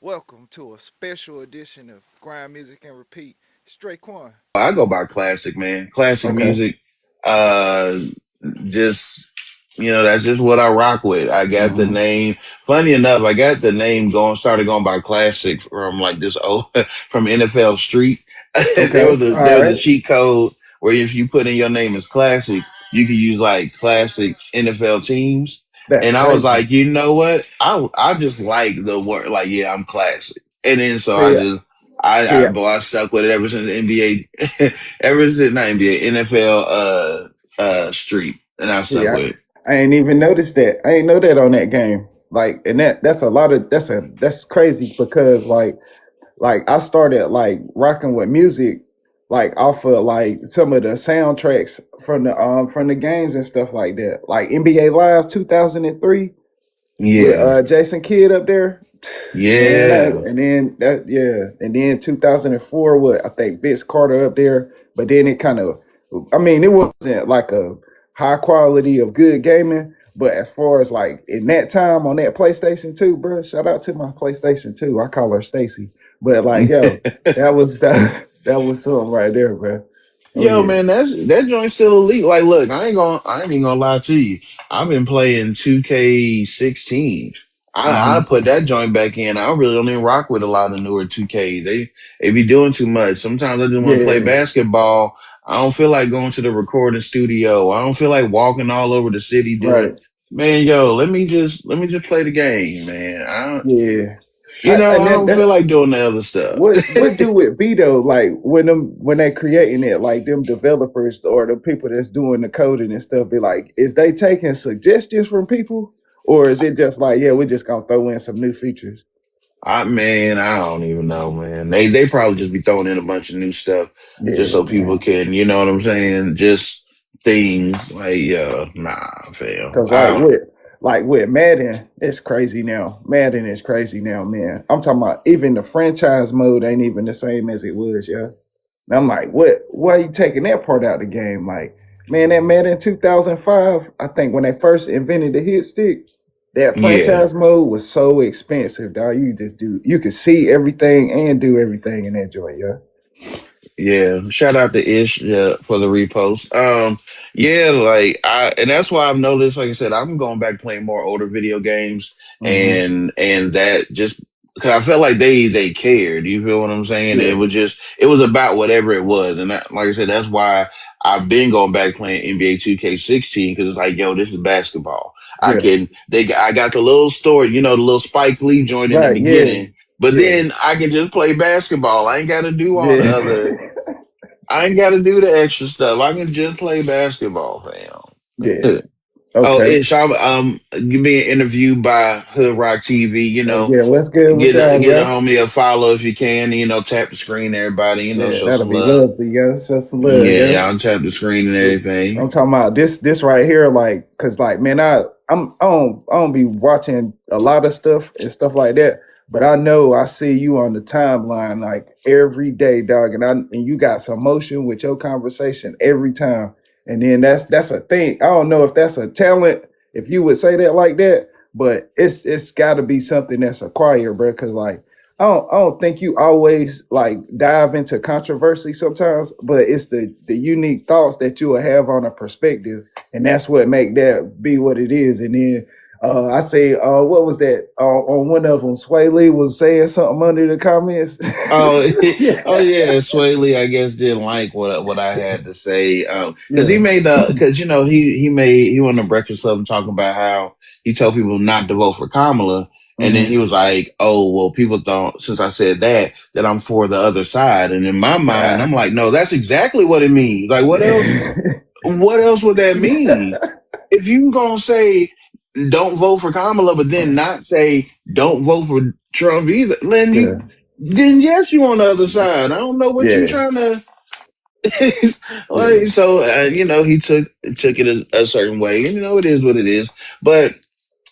welcome to a special edition of Grind Music and Repeat. Straight Quan. I go by classic, man. Classic Okay. music. Uh, just that's just what I rock with. I got the hmm name. Funny enough, I got the name started going by classic from like this old from NFL Street. Okay. there was a All right. cheat code where if you put in your name as classic, you could use like classic NFL teams. That's And I was crazy. like, you know what? I just like the word, like, yeah, I'm classic. And then so I See, just see, I stuck with it ever since the NBA, ever since not NBA, NFL street, and I see. stuck I, with it. I ain't even noticed that. I ain't know that on that game. Like, and that's a lot of that's crazy because like I started like rocking with music like off of like some of the soundtracks from the games and stuff like that. Like NBA Live 2003 with Yeah, Jason Kidd up there. Man, yeah, and then that yeah, and then 2004 with I think Vince Carter up there, but then it kind of, I mean, it wasn't like a high quality of good gaming, but as far as like in that time on that PlayStation 2, bro, shout out to my PlayStation 2. I call her Stacy, but like yo, that was that was something right there, bro. Oh yo, yeah, man, that joint's still elite. Like, look, I ain't even gonna lie to you. I've been playing 2K16. I hmm put that joint back in. I really don't even rock with a lot of newer 2K. They be doing too much. Sometimes I just want to play yeah, basketball. I don't feel like going to the recording studio. I don't feel like walking all over the city doing. right, Man, yo, let me just play the game, man. yeah. I And don't feel that like doing the other stuff. what do it be though? Like when they creating it, like them developers or the people that's doing the coding and stuff, be like, is they taking suggestions from people, or is it just like, yeah, we're just gonna throw in some new features? I don't even know, man. They probably just be throwing in a bunch of new stuff just Yeah, so people man. can, you know what I'm saying? Just things like, nah, fam. Because I don't. like with Madden, it's crazy now. Madden is crazy now, man. I'm talking about even the franchise mode ain't even the same as it was, yeah. And I'm like, what? Why are you taking that part out of the game? Like, man, that Madden 2005, I think when they first invented the hit stick, that Yeah. franchise mode was so expensive, dog. You could see everything and do everything in that joint, yeah. Yeah, shout out to Ish for the repost. Yeah, like and that's why I've noticed. Like I said, I'm going back playing more older video games, hmm and that just because I felt like they cared. You feel what I'm saying? Yeah, It was about whatever it was, and like I said, that's why I've been going back playing NBA 2K16 because it's like, yo, this is basketball. yeah. I got the little story, the little Spike Lee joint in the Right, yeah, beginning. But yeah, then I can just play basketball. I ain't got to do all the other. yeah. I ain't got to do the extra stuff. I can just play basketball, Yeah. fam. Oh, Okay. Ish, I'm you being interviewed by Hood Rock TV. Yeah, what's good with y'all, Get a yeah? homie a follow if you can. Tap the screen, everybody. Yeah, Show that'll some be love. lovely, yo. Show some love, Yeah, yeah. y'all tap the screen and Yeah. everything. I'm talking about this right here, like, cause like, man, I don't be watching a lot of stuff and stuff like that, but I know I see you on the timeline like every day, dog, and you got some motion with your conversation every time, and then that's a thing. I don't know if that's a talent, if you would say that like that, but it's got to be something that's acquired, bro. Cause like I don't think you always like dive into controversy sometimes, but it's the unique thoughts that you will have on a perspective, and that's what make that be what it is. And then I say, what was that? On one of them, Sway Lee was saying something under the comments. Oh, oh Yeah, yeah, Sway Lee, I guess didn't like what I had to say. Because he yeah, made because he went on Breakfast Club and talking about how he told people not to vote for Kamala, and then he hmm was like, "Oh, well, people thought since I said that I'm for the other side." And in my mind, I'm yeah, like, "No, that's exactly what it means. Like, what else? yeah, What else would that mean? If you gonna say don't vote for Kamala, but then not say don't vote for Trump either, then yes, you on the other side. I don't know what you yeah, trying to like. yeah, So he took it a certain way, and it is what it is. But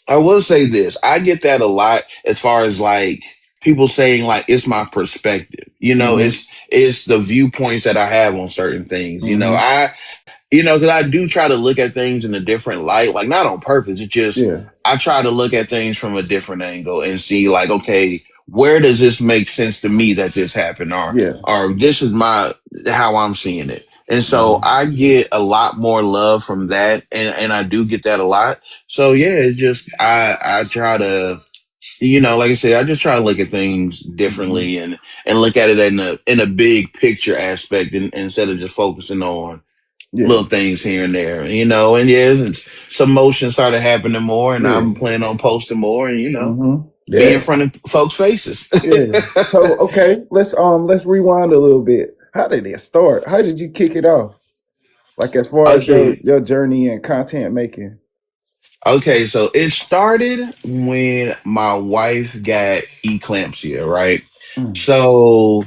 I will say this: I get that a lot as far as like people saying like it's my perspective. hmm It's the viewpoints that I have on certain things. hmm Because I do try to look at things in a different light, like not on purpose. It's just yeah, I try to look at things from a different angle and see, like, okay, where does this make sense to me that this happened, Yeah. or this is my how I'm seeing it. And so Mhm. I get a lot more love from that, and I do get that a lot. So yeah, it's just I try to, like I said, I just try to look at things Mhm. differently, and look at it in a big picture aspect, instead of just focusing on Yeah. little things here and there, and yeah, some motion started happening more, and Yeah. I'm planning on posting more, and be in Yeah. front of folks' faces. Yeah. So okay, let's rewind a little bit. How did it start? How did you kick it off? Like as far as your Okay, your journey in content making. okay, so it started when my wife got eclampsia, right? Mm. So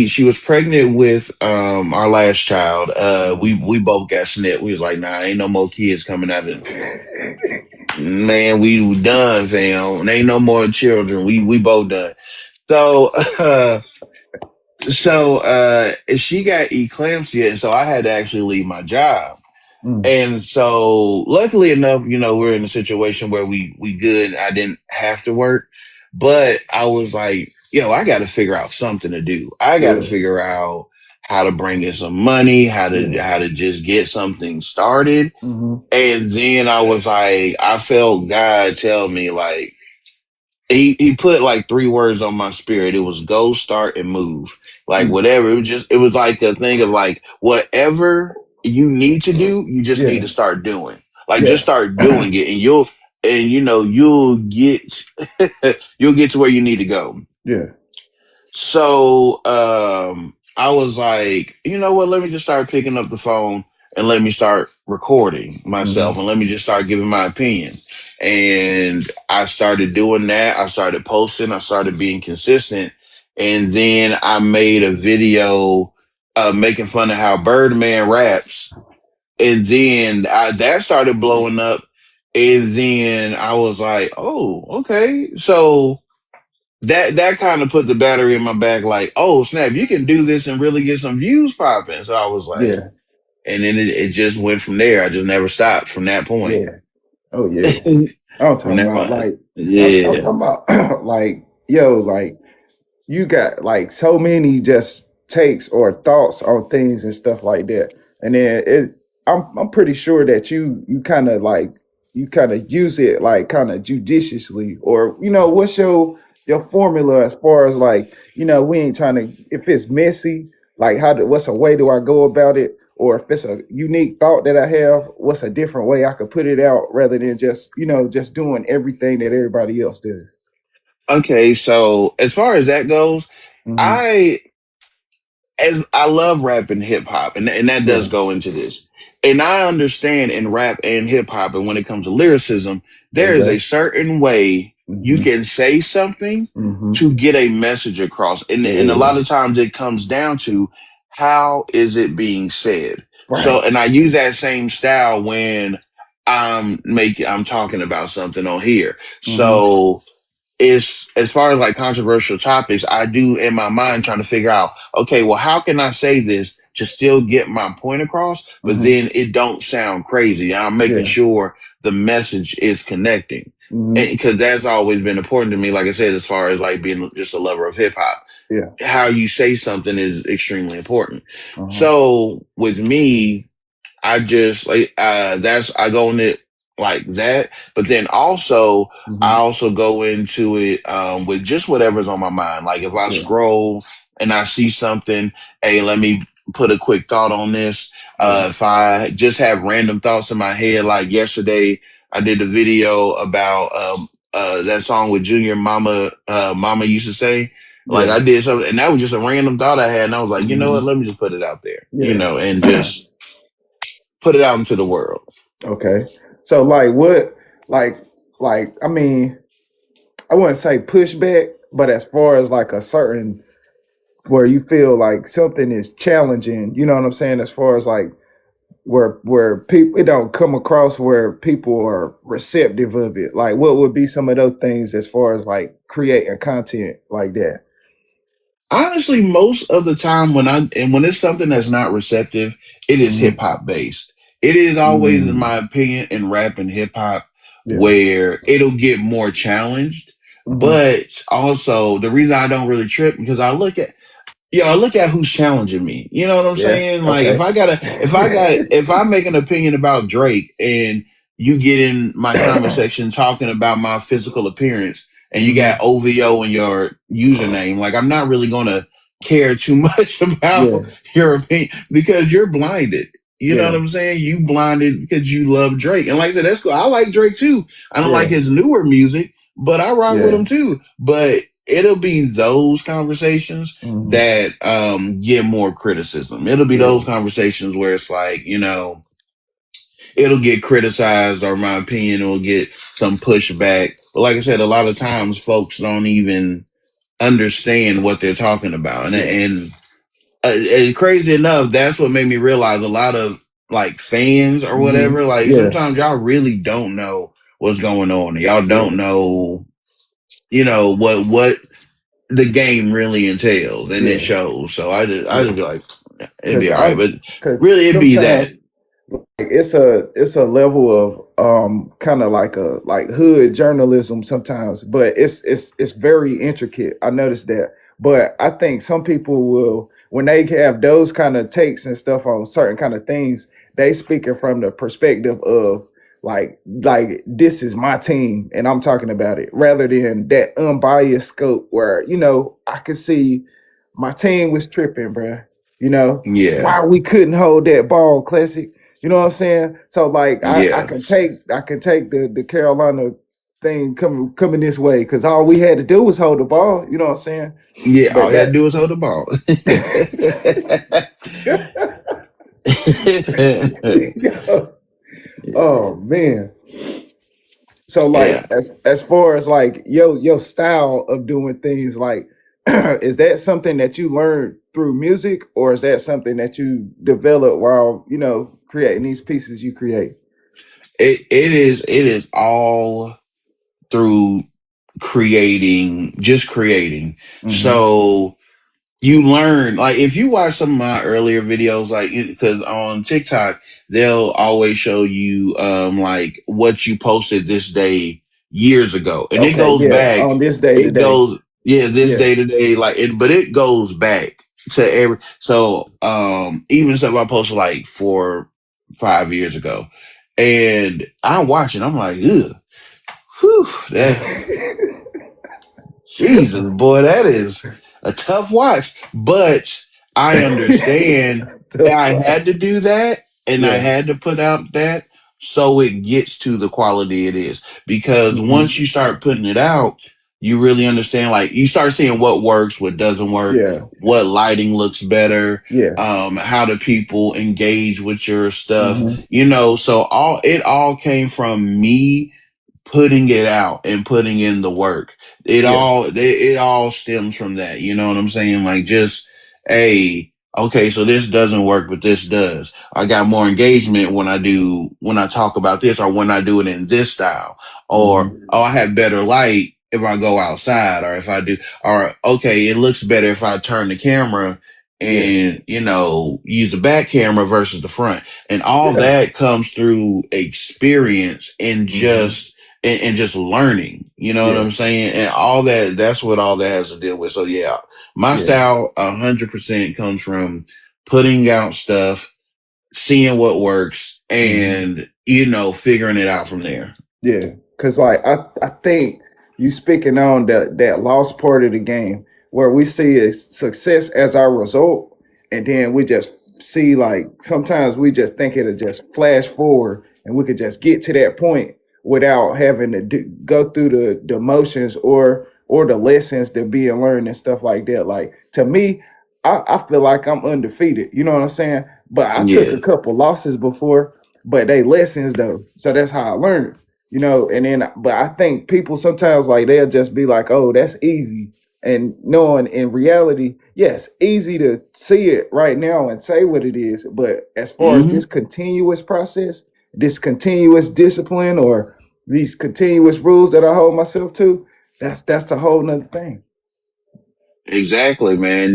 she was pregnant with our last child. We Mhm. both got snip. We was like, nah, ain't no more kids coming out of, man, we done, fam. Ain't no more children. We both done. So she got eclampsia, and so I had to actually leave my job. Mm. And so luckily enough, we're in a situation where we good. I didn't have to work, but I was like, I got to figure out something to do. I got to Yeah. figure out how to bring in some money, Yeah. how to just get something started. Mhm. And then I was like, I felt God tell me, like, he put like three words on my spirit. It was go, start, and move. Like Mm. whatever. It was like a thing of like whatever you need to do, you just need Yeah. to start doing. Like just Yeah. start doing it, and you'll get you'll get to where you need to go. Yeah. So I was like, you know what? Let me just start picking up the phone, and let me start recording myself, Mhm. and let me just start giving my opinion. And I started doing that. I started posting. I started being consistent. And then I made a video making fun of how Birdman raps. And then that started blowing up. And then I was like, oh, okay. So that kind of put the battery in my back, like, oh snap, you can do this and really get some views popping. So I was like, Yeah. and then it just went from there. I just never stopped from that point. Yeah. Oh yeah. From I'm talking that about point, like I'm yeah. talking about like yo, like you got like so many just takes or thoughts on things and stuff like that. And then I'm pretty sure that you kind of like you kind of use it like kind of judiciously or what's your formula as far as like we ain't trying to if it's messy like what's a way do I go about it or if it's a unique thought that I have what's a different way I could put it out rather than just just doing everything that everybody else does. Okay, so as far as that goes, Hmm. I as I love rap and hip hop, and that does Yeah. go into this. And I understand in rap and hip hop, and when it comes to lyricism, there is a Okay. certain way you Hmm. can say something Hmm. to get a message across. And a lot Yeah. of times it comes down to how is it being said. So, Right. and I use that same style when I'm talking about something on here. Hmm. So is as far as like controversial topics, I do in my mind trying to figure out, okay, well, how can I say this to still get my point across, but Hmm. then it don't sound crazy. I'm making Yeah. sure the message is connecting. And Hmm. because that's always been important to me, like I said, as far as like being just a lover of hip hop, Yeah. how you say something is extremely important. Uh-huh. So with me, I just like that's I go in it like that, but then also I Hmm. also go into it with just whatever's on my mind. Like if I Yeah. scroll and I see something, hey, let me put a quick thought on this. Yeah. If I just have random thoughts in my head, like yesterday I did a video about that song with Junior Mama Mama used to say. Like Yeah. I did something, and that was just a random thought I had, and I was like, you know what? Hmm. Let me just put it out there, Yeah. and just put it out into the world. Okay. So like what like I mean, I wouldn't say pushback, but as far as like a certain where you feel like something is challenging, you know what I'm saying? As far as like where people it don't come across where people are receptive of it. Like what would be some of those things as far as like creating content like that? Honestly, most of the time when it's something that's not receptive, it is hip Hmm. hop based. It is always, in Mm. my opinion, in rap and hip hop Yeah. where it'll get more challenged. Mm-hmm. But also the reason I don't really trip because I look at who's challenging me. You know what I'm Yeah. saying? Like Okay. if I make an opinion about Drake and you get in my comment section talking about my physical appearance and you got Hmm. OVO in your username, like I'm not really gonna care too much about Yeah. your opinion because you're blinded. You know what Yeah. I'm saying? You blinded because you love Drake. And like I said, that's cool. I like Drake too. I don't like Yeah. his newer music, but I rock with Yeah. him too. But it'll be those conversations Hmm. that get more criticism. It'll be Yeah. those conversations where it's like, it'll get criticized or my opinion will get some pushback. But like I said, a lot of times folks don't even understand what they're talking about. Yeah. And crazy enough, that's what made me realize a lot of like fans or Hmm. whatever, like Yeah. sometimes y'all really don't know what's going on. Y'all don't Yeah. know, what the game really entails and it Yeah. shows. So I just Yeah. be like, it'd Because be all right. But because really it'd be that. sometimes like, it's a level of kind of like a like hood journalism sometimes, but it's very intricate. I noticed that. But I think some people will when they have those kind of takes and stuff on certain kind of things, they speaking from the perspective of like this is my team and I'm talking about it rather than that unbiased scope where I could see my team was tripping, bruh. Yeah. Why we couldn't hold that ball, classic. You know what I'm saying? So like I Yeah. can take the Carolina thing coming this way because all we had to do was hold the ball. You know what I'm saying? Yeah. All But you had to do is hold the ball. oh man. So like Yeah. as far as like your style of doing things, like is that something that you learned through music or is that something that you developed while creating these pieces you create? It is all through just creating. Mm-hmm. So you learn, like if you watch some of my earlier videos, like because on TikTok they'll always show you like what you posted this day years ago, and it Okay, goes yeah. back. On this day It today. goes, yeah, this Yeah. day to day, like it, but it goes back to every. So even stuff I posted like 4 5 years ago, and I'm watching, I'm like, ugh, whew, that Jesus, boy, that is a tough watch. But I understand Tough I one. had to do that and I Yeah. had to put out that so it gets to the quality it is. Because once Hmm. you start putting it out, you really understand, like you start seeing what works, what doesn't work, Yeah. what lighting looks better, Yeah. how do people engage with your stuff, Hmm. so it all came from me putting it out and putting in the work. Yeah. It all stems from that. You know what I'm saying? Like just okay, so this doesn't work, but this does. I got more engagement when I talk about this or when I do it in this style. Or Hmm. I have better light if I go outside or if I do, or okay, it looks better if I turn the camera Yeah. and use the back camera versus the front. And all Yeah. that comes through experience and Hmm. just learning, you know what Yeah. I'm saying? And all that's what all that has to deal with. So yeah, my Yeah. style 100% comes from putting out stuff, seeing what works Hmm. and, figuring it out from there. Yeah, because like I think you speaking on that lost part of the game where we see a success as our result, and then we just see like sometimes we just think it'll just flash forward and we could just get to that point without having to go through the motions or the lessons that being learned and stuff like that. Like to me, I feel like I'm undefeated. You know what I'm saying? But I took Yeah. a couple losses before, but they lessons though. So that's how I learned. And then but I think people sometimes like they'll just be like, oh, that's easy. And knowing in reality, yes, easy to see it right now and say what it is. But as far as Hmm. this continuous process, this continuous discipline or these continuous rules that I hold myself to, that's a whole nother thing. Exactly, man.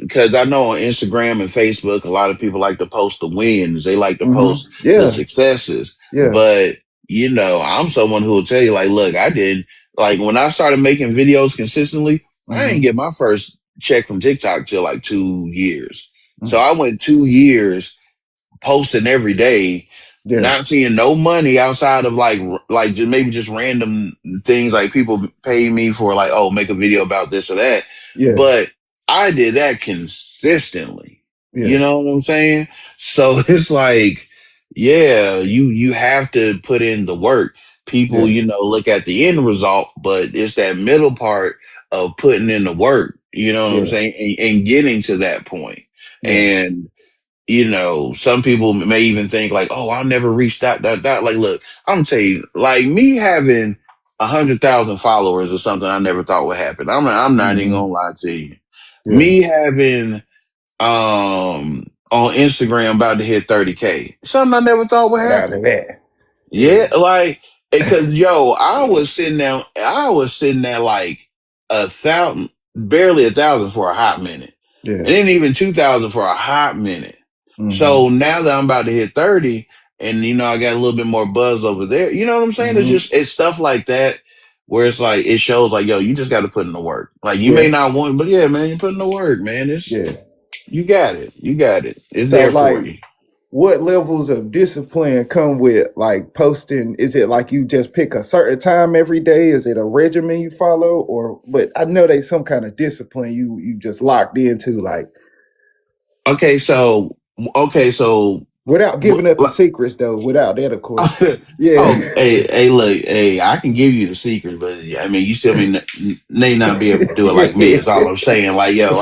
Because I know on Instagram and Facebook, a lot of people like to post the wins. They like to Hmm. post the Yeah, successes. yeah, But, I'm someone who will tell you, like, look, I did. Like when I started making videos consistently, I Mm-hmm. didn't get my first check from TikTok till like 2 years. So Mm. I went 2 years posting every day, Yeah. not seeing no money outside of like just maybe just random things like people pay me for like, oh, make a video about this or that. Yeah. But I did that consistently. You Yeah. know what I'm saying? So it's like, yeah, you have to put in the work. People, Yeah. look at the end result, but it's that middle part of putting in the work, you know what I'm Yeah. saying? And getting to that point. Yeah. And some people may even think like, oh, I'll never reach that. Like, look, I'm gonna tell you, like me having 100,000 followers or something, I never thought would happen. I'm not even Mm-hmm. gonna lie to you. Yeah. Me having, on Instagram about to hit 30K, something I never thought would Out of happen. that. Yeah, Yeah. like, because I was sitting there like 1,000, barely 1,000 for a hot minute, and Yeah. then even 2,000 for a hot minute. Mm-hmm. So now that I'm about to hit 30, and I got a little bit more buzz over there. You know what I'm saying? Mm-hmm. It's stuff like that where it's like it shows like, yo, you just got to put in the work. Like you may Yeah. not want, but yeah, man, you put in the work, man. Yeah. You got it, you got it. It's So there for like, you. what levels of discipline come with like posting? Is it like you just pick a certain time every day? Is it a regimen you follow? Or but I know there's some kind of discipline you just locked into, like Okay, so without giving up the secrets though. Without that, of course. oh, Yeah. hey, look, hey, I can give you the secret, but I mean, you still may not be able to do it like me. Is all I'm saying. Like, yo,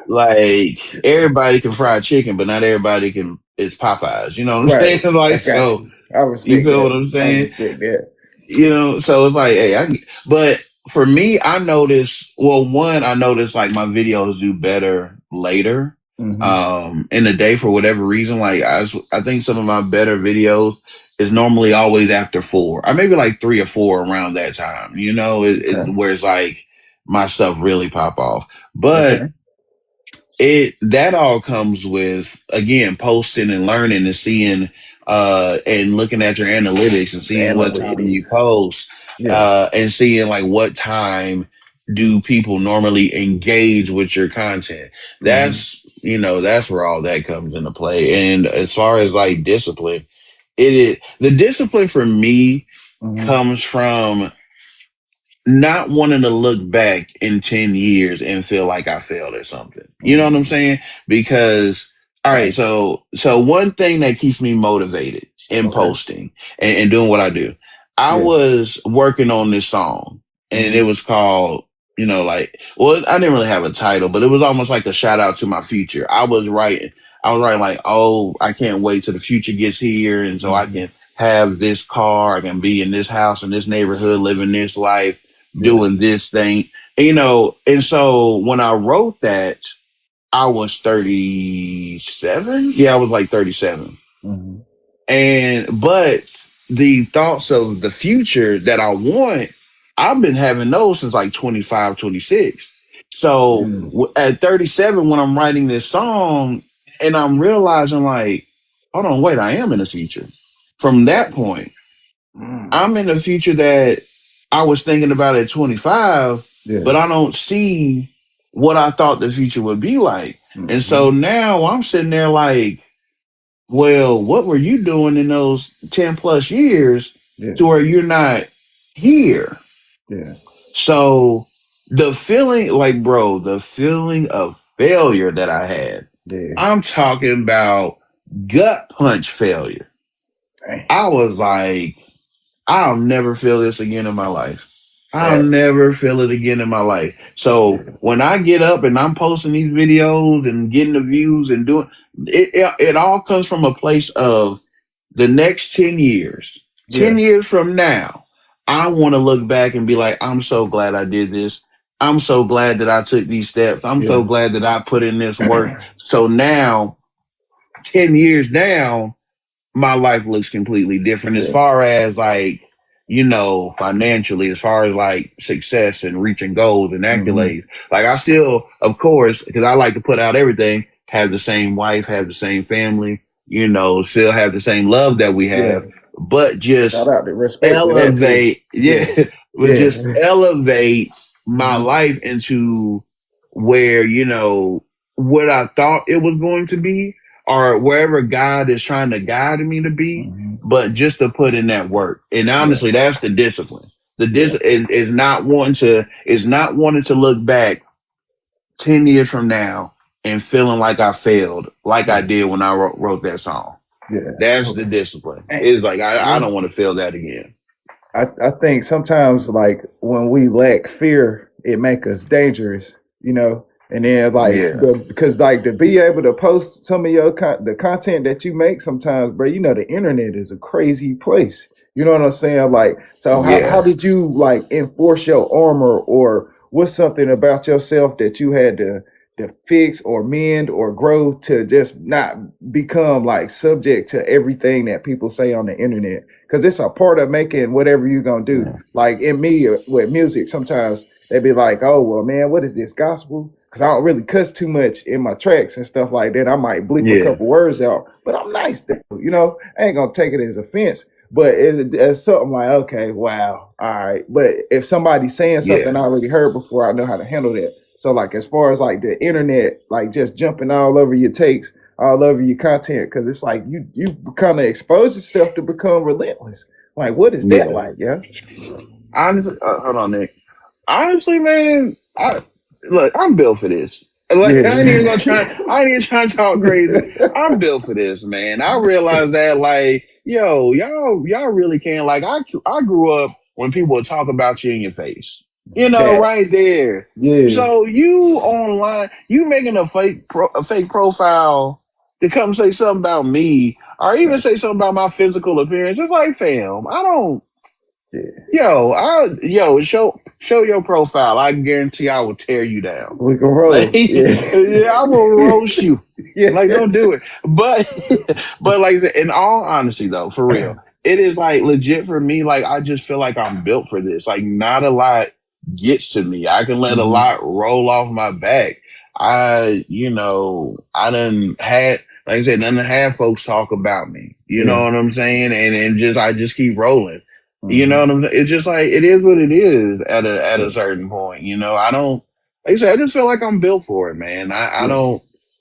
like everybody can fry chicken, but not everybody can. It's Popeyes. You know what I'm Right. saying? I Like, got so you. I you respect feel what that. I'm I saying? respect that. So it's like, hey, but for me, I notice, well, one, I notice like my videos do better later, Mm-hmm. in the day for whatever reason. Like I think some of my better videos is normally always after 4 or maybe like 3 or 4 around that time, Okay. where it's like my stuff really pop off. But Okay. that all comes with, again, posting and learning and seeing and looking at your analytics and seeing what time you Analytics. post, Yeah. and seeing like what time do people normally engage with your content. Mm-hmm. That's where all that comes into play. And as far as like discipline, it is the discipline for me Mm-hmm. comes from not wanting to look back in 10 years and feel like I failed at something. You know what I'm Mm-hmm. saying? Because, all right, Right. so one thing that keeps me motivated in Okay. posting and doing what I do, I Yeah. was working on this song and it Mm-hmm. was called, well, I didn't really have a title, but it was almost like a shout out to my future. I was writing like, oh, I can't wait till the future gets here. And so I Mm-hmm. can have this car. I can be in this house in this neighborhood, living this life, Yeah. doing this thing, and so when I wrote that, I was 37. Yeah, I was like 37. Mm-hmm. But the thoughts of the future that I want, I've been having those since like 25, 26. So Mm-hmm. at 37, when I'm writing this song and I'm realizing like, hold on, wait, I am in the future. From that point, Mm. I'm in the future that I was thinking about at 25, Yeah. but I don't see what I thought the future would be like. And Mm-hmm. so now I'm sitting there like, well, what were you doing in those 10 plus years Yeah. to where you're not here? Yeah. So the feeling, like, bro, the feeling of failure that I had, Yeah. I'm talking about gut punch failure. Dang. I was like, I'll never feel this again in my life. I'll That. never feel it again in my life. So Yeah. when I get up and I'm posting these videos and getting the views and doing it all comes from a place of the next 10 years. Yeah. 10 years from now, I want to look back and be like, I'm so glad I did this. I'm so glad that I took these steps. I'm so Yeah. glad that I put in this work. So now, 10 years down, my life looks completely different as Yeah. far as like, financially, as far as like success and reaching goals and Mm-hmm. accolades. Like I still, of course, because I like to put out everything, have the same wife, have the same family, still have the same love that we Yeah. have, but Shout just out to respect to that too. elevate, Yeah. yeah, but Yeah. just elevate my Hmm. life into where, what I thought it was going to be, or wherever God is trying to guide me to be, Hmm. but just to put in that work. And Yeah. honestly, that's the discipline. The Yeah. is not wanting to look back 10 years from now and feeling like I failed, like I Yeah. did when I wrote that song. Yeah. That's the discipline. And, It's like, I yeah. don't want to feel that again. I think sometimes like when we lack fear, it make us dangerous, you know. And then like Yeah. because like to be able to post some of your the content that you make sometimes, bro, you know the internet is a crazy place. You know what I'm saying? Like, so how Yeah. did you like enforce your armor, or what's something about yourself that you had to fix or mend or grow to just not become like subject to everything that people say on the internet? Because it's a part of making whatever you're gonna do. Yeah. Like in me with music, sometimes they be like, "Oh well, man, what is this gospel?" Because I don't really cuss too much in my tracks and stuff like that. I might bleep a Yeah. couple words out, but I'm nice though. You know, I ain't gonna take it as offense. But it's something like, okay, wow, all right. But if somebody's saying something Yeah. I already heard before, I know how to handle that. So like as far as like the internet, like just jumping all over your takes, all over your content, because it's like you kind of expose yourself to become relentless. Like, what is that Yeah. like? Yeah. Honestly, hold on, Nick. Honestly, man, I'm built for this. Like, Yeah. I ain't even trying to talk crazy. I'm built for this, man. I realize that, like, y'all really can't. Like, I grew up when people would talk about you in your face, That. right there. Yeah. So you online, you making a fake profile to come say something about me, or even say something about my physical appearance. It's like, fam, I don't. Yeah. Show your profile. I guarantee I will tear you down. We can Like, roll. Yeah. yeah, I'm gonna roast you. Like, Yeah. don't do it. But, but like, in all honesty, though, for real, it is like legit for me. Like, I just feel like I'm built for this. Like, not a lot gets to me. I can let a Hmm. lot roll off my back. I done had, like I said, none had folks talk about me. You know Yeah. what I'm saying? And I just keep rolling. You know Hmm. what I'm saying? It's just like, it is what it is at a certain point. I don't, like I said, I just feel like I'm built for it, man. Yeah.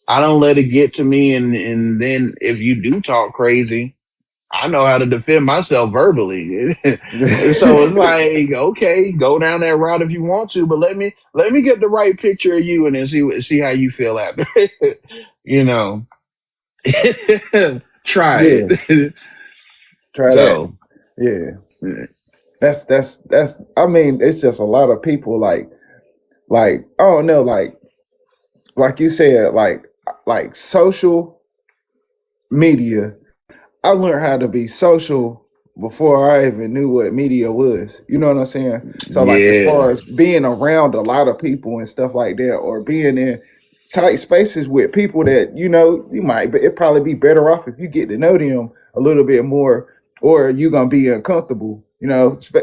I don't let it get to me. And then if you do talk crazy, I know how to defend myself verbally. So it's Yeah. like, okay, go down that route if you want to, but let me get the right picture of you and then see how you feel after. you know, try Yeah. it. Try that. So, Yeah. That's I mean, it's just a lot of people like I don't know, like you said, like social media. I learned how to be social before I even knew what media was. You know what I'm saying? So like as yeah, far as being around a lot of people and stuff like that, or being in tight spaces with people that you might, but it probably be better off if you get to know them a little bit more, or you're gonna be uncomfortable.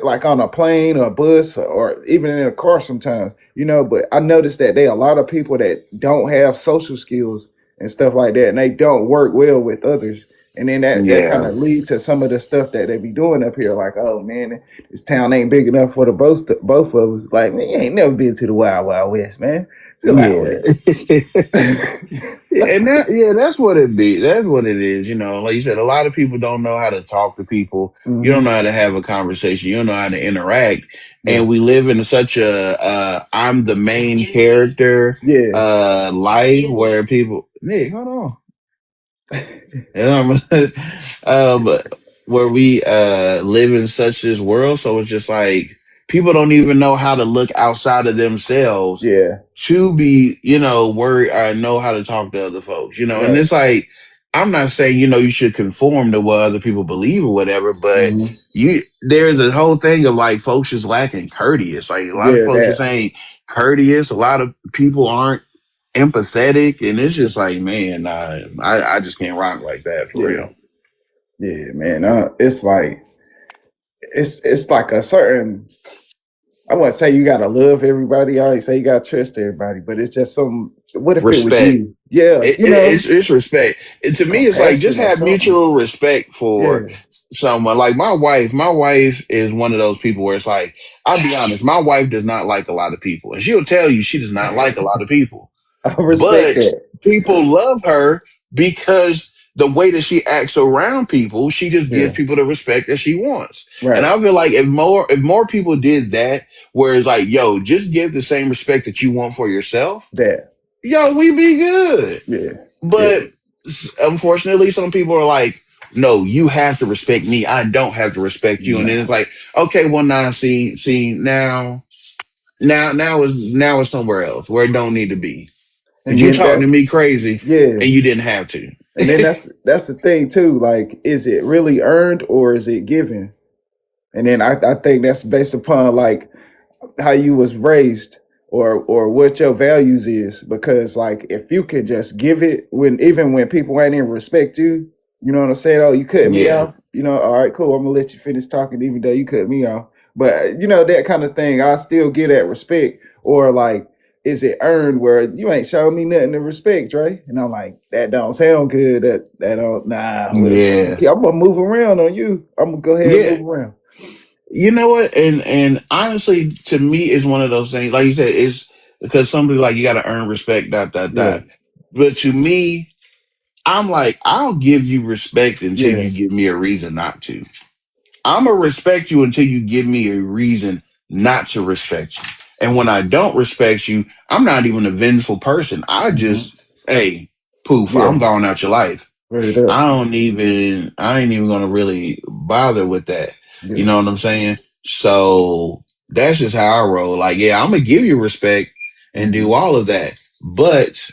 Like on a plane or a bus or even in a car sometimes. But I noticed that there are a lot of people that don't have social skills and stuff like that, and they don't work well with others. And then that kind yeah. of leads to some of the stuff that they be doing up here. Like, oh man, this town ain't big enough for the both of us. Like, man, you ain't never been to the Wild Wild West, man. Chill out with Yeah. it. And that's what it be. That's what it is. Like you said, a lot of people don't know how to talk to people. You don't Hmm. know how to have a conversation. You don't know how to interact. Yeah, And we live in such I'm the main character yeah, life where people, Nick, hold on. Um, but where we live in such this world, so it's just like people don't even know how to look outside of themselves yeah, to be, worried or know how to talk to other folks, and right. it's like I'm not saying you should conform to what other people believe or whatever, but Hmm. there's a whole thing of like folks just lacking courteous. Like a lot of Yeah, folks just that. ain't courteous. A lot of people aren't empathetic, and it's just like, man, I just can't rock like that for Yeah, real. yeah, man. It's like a certain I wouldn't say you gotta love everybody. I ain't say you gotta trust everybody, but it's just some. What if it was Respect. you? Yeah, It's respect. To me, it's like just compassion or have something. mutual respect for Yeah, someone. Like my wife. My wife is one of those people where it's like, I'll be honest, my wife does not like a lot of people, and she'll tell you she does not like a lot of people. I respect But that. people love her because the way that she acts around people, she just gives Yeah, people the respect that she wants. And right. I feel like if more people did that, where it's like, yo, just give the same respect that you want for yourself, That. yo, we be good. Yeah, yeah, But unfortunately, some people are like, no, you have to respect me. I don't have to respect you. And then it's no. like, okay, well, now see, now it's somewhere else where it don't need to be. Because And you then talking to that's me crazy yeah. and you didn't have to. And then that's the thing too. Like, is it really earned or is it given? And then I think that's based upon like how you was raised or what your values is, because like if you could just give it when even when people ain't even respect you, you know what I'm saying? Oh, you cut me Yeah. off, all right, cool, I'm gonna let you finish talking even though you cut me off. But that kind of thing, I still get that respect. Or like, is it earned where you ain't showing me nothing to respect, Dre? And I'm like, that don't sound good. That don't Yeah. I'm gonna move around on you. I'm gonna go ahead and Yeah. move around. You know what? And honestly, to me, it's one of those things. Like you said, it's because somebody like you got to earn respect. Dot dot Yeah, dot. But to me, I'm like, I'll give you respect until yeah. you give me a reason not to. I'm gonna respect you until you give me a reason not to respect you. And when I don't respect you, I'm not even a vengeful person. I Hmm. just, hey, poof, I'm Yeah, gone out your life. straight up. I ain't even gonna really bother with that. You Yeah. know what I'm saying? So that's just how I roll. Like, yeah, I'm gonna give you respect and do Hmm. all of that. But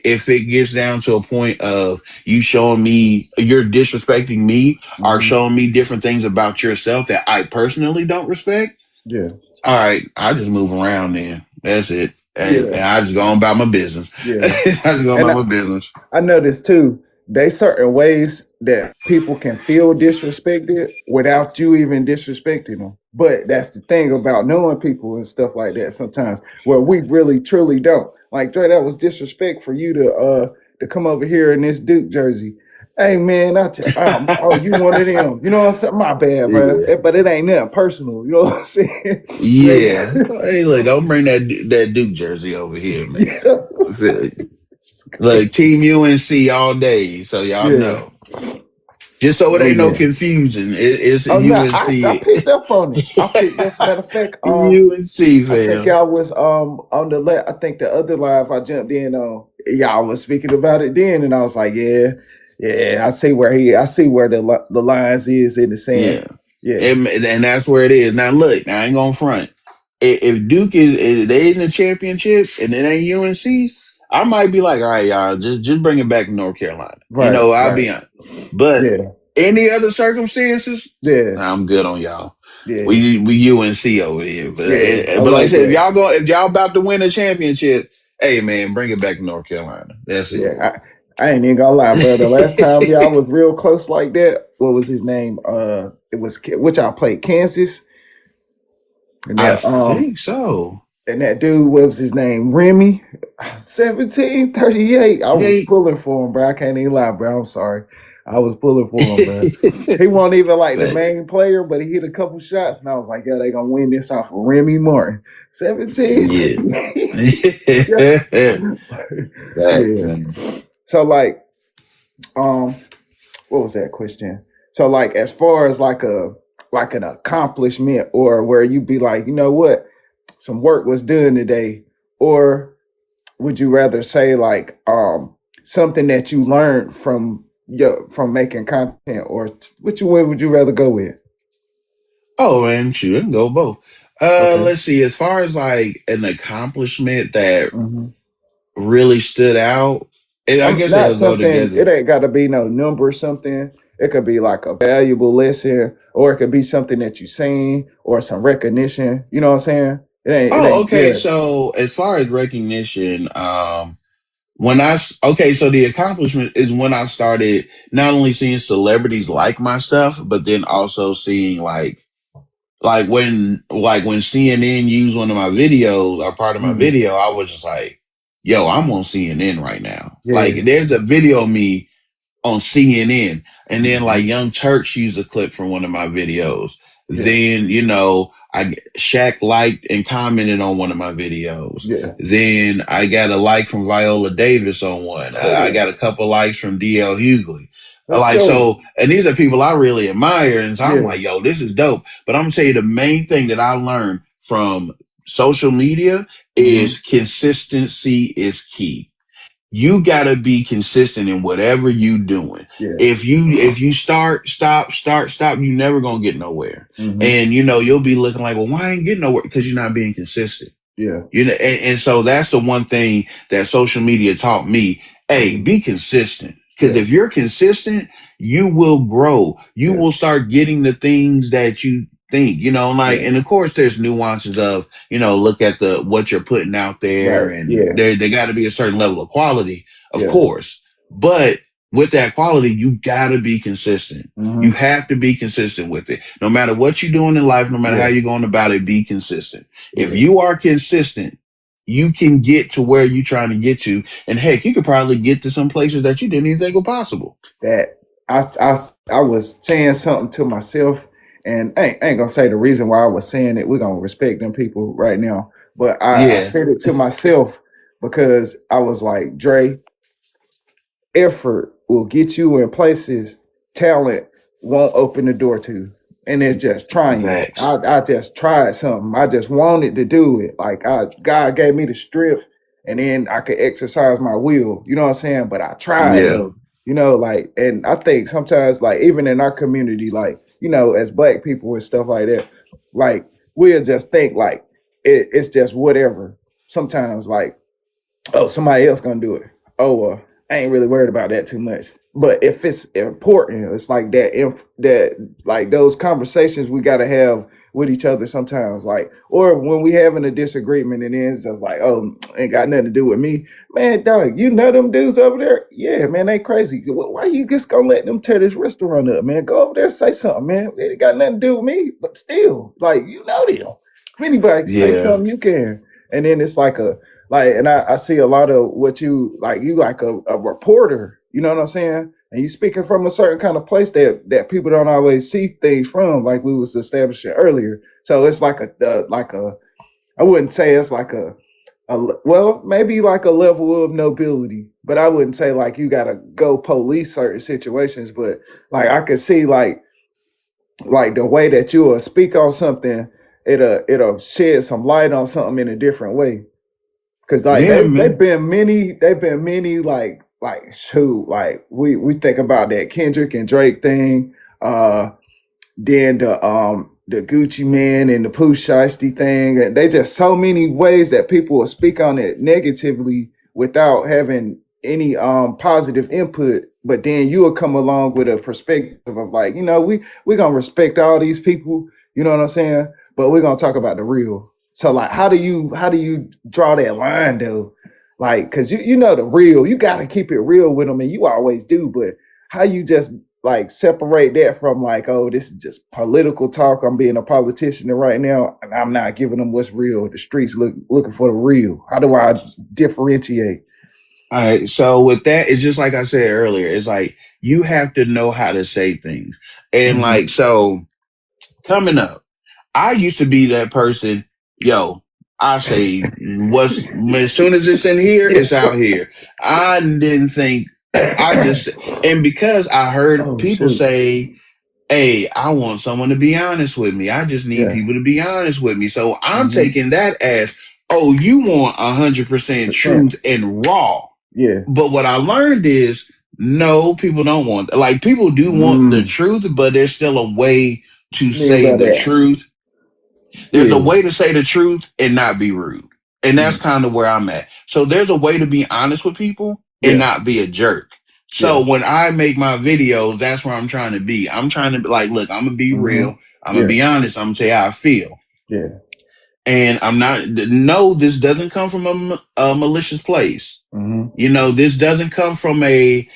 if it gets down to a point of you showing me you're disrespecting me or Hmm. showing me different things about yourself that I personally don't respect, Yeah. all right, I just move around then. That's it. And Yeah. I just go on about my business. Yeah. I just go And about my business. I noticed too, they certain ways that people can feel disrespected without you even disrespecting them. But that's the thing about knowing people and stuff like that sometimes, where we really truly don't. Like, Dre, that was disrespect for you to come over here in this Duke jersey. Hey man, oh, you one of them. You know what I'm saying? My bad, bro. Yeah. But it ain't nothing personal. You know what I'm saying? Yeah. Hey, look, don't bring that Duke jersey over here, man. Yeah. Look, Team UNC all day, so y'all Yeah. know. Just so it Oh ain't no yeah. confusion, it's Oh no, I UNC. picked up on it. I picked up. Matter of fact, UNC I think fam. y'all was on the I think the other live I jumped in on. Y'all was speaking about it then, and I was like, yeah, yeah. I see where the lines is in the sand. Yeah. Yeah, And that's where it is. Now look, I ain't gonna front. If Duke is they in the championship and it ain't UNC, I might be like, all right, y'all, just bring it back to North Carolina. right, I'll right. be honest. But Yeah, any other circumstances, yeah, I'm good on y'all. yeah, We UNC over here. yeah. I But like I like said, that. if y'all about to win a championship, hey man, bring it back to North Carolina. That's it. Yeah, I ain't even gonna lie, bro. The last time y'all was real close like that, what was his name? It was which I played Kansas, and I that think so. and that dude, what was his name? Remy, 1738. I was Hey. pulling for him, bro. I can't even lie, bro. I'm sorry. I was pulling for him, bro. He wasn't even like the But, main player, but he hit a couple shots, and I was like, yeah, they gonna win this off of Remy Martin. 17. yeah. Yeah. Facts, Yeah. man. So like, what was that question? So like, as far as like an accomplishment, or where you be like, you know what, some work was done today, or would you rather say like something that you learned from making content, or which way would you rather go with? Oh man, shoot, I can go both. Okay. Let's see. As far as like an accomplishment that Hmm. really stood out, and I I'm guess not they'll go something. together. It ain't got to be no number or something. It could be like a valuable lesson, or it could be something that you seen, or some recognition. You know what I'm saying? It ain't. It Oh, ain't. okay. Yeah. So as far as recognition, so the accomplishment is when I started not only seeing celebrities like my stuff, but then also seeing like Like when CNN used one of my videos or part of my Mm. video, I was just like, yo, I'm on CNN right now. Like Yeah. there's a video of me on CNN. And then like Mhm. Young Turks used a clip from one of my videos. Yeah. Then, Shaq liked and commented on one of my videos. Yeah. Then I got a like from Viola Davis on one. Oh I yeah. got a couple likes from DL Hughley. Let's go. And these are people I really admire. And so I'm Yeah. like, yo, this is dope. But I'm gonna tell you the main thing that I learned from social media Hmm. is consistency is key. You gotta be consistent in whatever you doing. Yeah. If you stop, you never gonna get nowhere. Hmm. And you'll be looking like, well, why I ain't getting nowhere? Because you're not being consistent. Yeah. And so that's the one thing that social media taught me. Hey, Hmm. be consistent. Because Yeah. if you're consistent, you will grow. You Yeah. will start getting the things that you think, Yeah. and of course there's nuances of, look at what you're putting out there, Right. and Yeah. they got to be a certain level of quality, of Yeah. course. But with that quality, you got to be consistent. You Hmm. have to be consistent with it. No matter what you're doing in life, no matter how Yeah. you're going about it, be consistent. If Yeah. you are consistent, you can get to where you're trying to get to. And heck, you could probably get to some places that you didn't even think were possible. That I was saying something to myself, and I ain't gonna say the reason why I was saying it. We're gonna respect them people right now, but I Yeah, said it to myself because I was like, Dre, effort will get you in places talent won't open the door to. And it's just trying. facts. I just tried something. I just wanted to do it. Like God gave me the strength and then I could exercise my will. You know what I'm saying? But I tried Yeah, though. Like, and I think sometimes, like, even in our community, like, as black people and stuff like that, like, we'll just think like it's just whatever. Sometimes, like, oh, somebody else gonna do it. Oh, well, I ain't really worried about that too much. But if it's important, it's like that. That like those conversations we gotta have with each other sometimes, like, or when we having a disagreement and then it's just like, oh, ain't got nothing to do with me, man. Dog, you know them dudes over there? Yeah, man, they crazy. Why you just gonna let them tear this restaurant up, man? Go over there, say something, man. It ain't got nothing to do with me, but still, like, them. If anybody can say yeah. something, you can. And then it's like, and I see a lot of what you like a reporter, you know what I'm saying? And you speaking from a certain kind of place that people don't always see things from, like we was establishing earlier. So it's like a I wouldn't say it's like well, maybe like a level of nobility, but I wouldn't say like you gotta go police certain situations. But like I could see like the way that you will speak on something, it'll shed some light on something in a different way. Cause like Yeah, they've man. been many like shoot, like we think about that Kendrick and Drake thing, then the Gucci Man and the Pooh Shiesty thing. And they just so many ways that people will speak on it negatively without having any positive input. But then you will come along with a perspective of like, we gonna respect all these people, you know what I'm saying? But we're gonna talk about the real. So like how do you draw that line though? Like, cause you know the real, you gotta keep it real with them, and you always do, but how you just like separate that from like, oh, this is just political talk. I'm being a politician right now, and I'm not giving them what's real. The streets looking for the real. How do I differentiate? All right. So with that, it's just like I said earlier. It's like you have to know how to say things. And Mm-hmm. like, so coming up, I used to be that person. Yo, I say as soon as it's in here, it's out here. I didn't think I just and because I heard Oh people shoot! say, hey, I want someone to be honest with me. I just need Yeah. people to be honest with me. So I'm Mm-hmm. taking that as, oh, you want 100% Percent. truth and raw. Yeah. But what I learned is, no, people don't want that. Like people do want the Mm. truth, but there's still a way to Mean say by the that? truth. There's a Yeah. way to say the truth and not be rude. And that's Mm. kind of where I'm at. So there's a way to be honest with people and Yeah. not be a jerk. Yeah. So when I make my videos, that's where I'm trying to be. I'm trying to be like, look, I'm gonna be Mm-hmm. real. I'm gonna Yeah. be honest. I'm gonna tell you how I feel. Yeah. And I'm not, no, this doesn't come from a malicious place. Mm-hmm. This doesn't come from a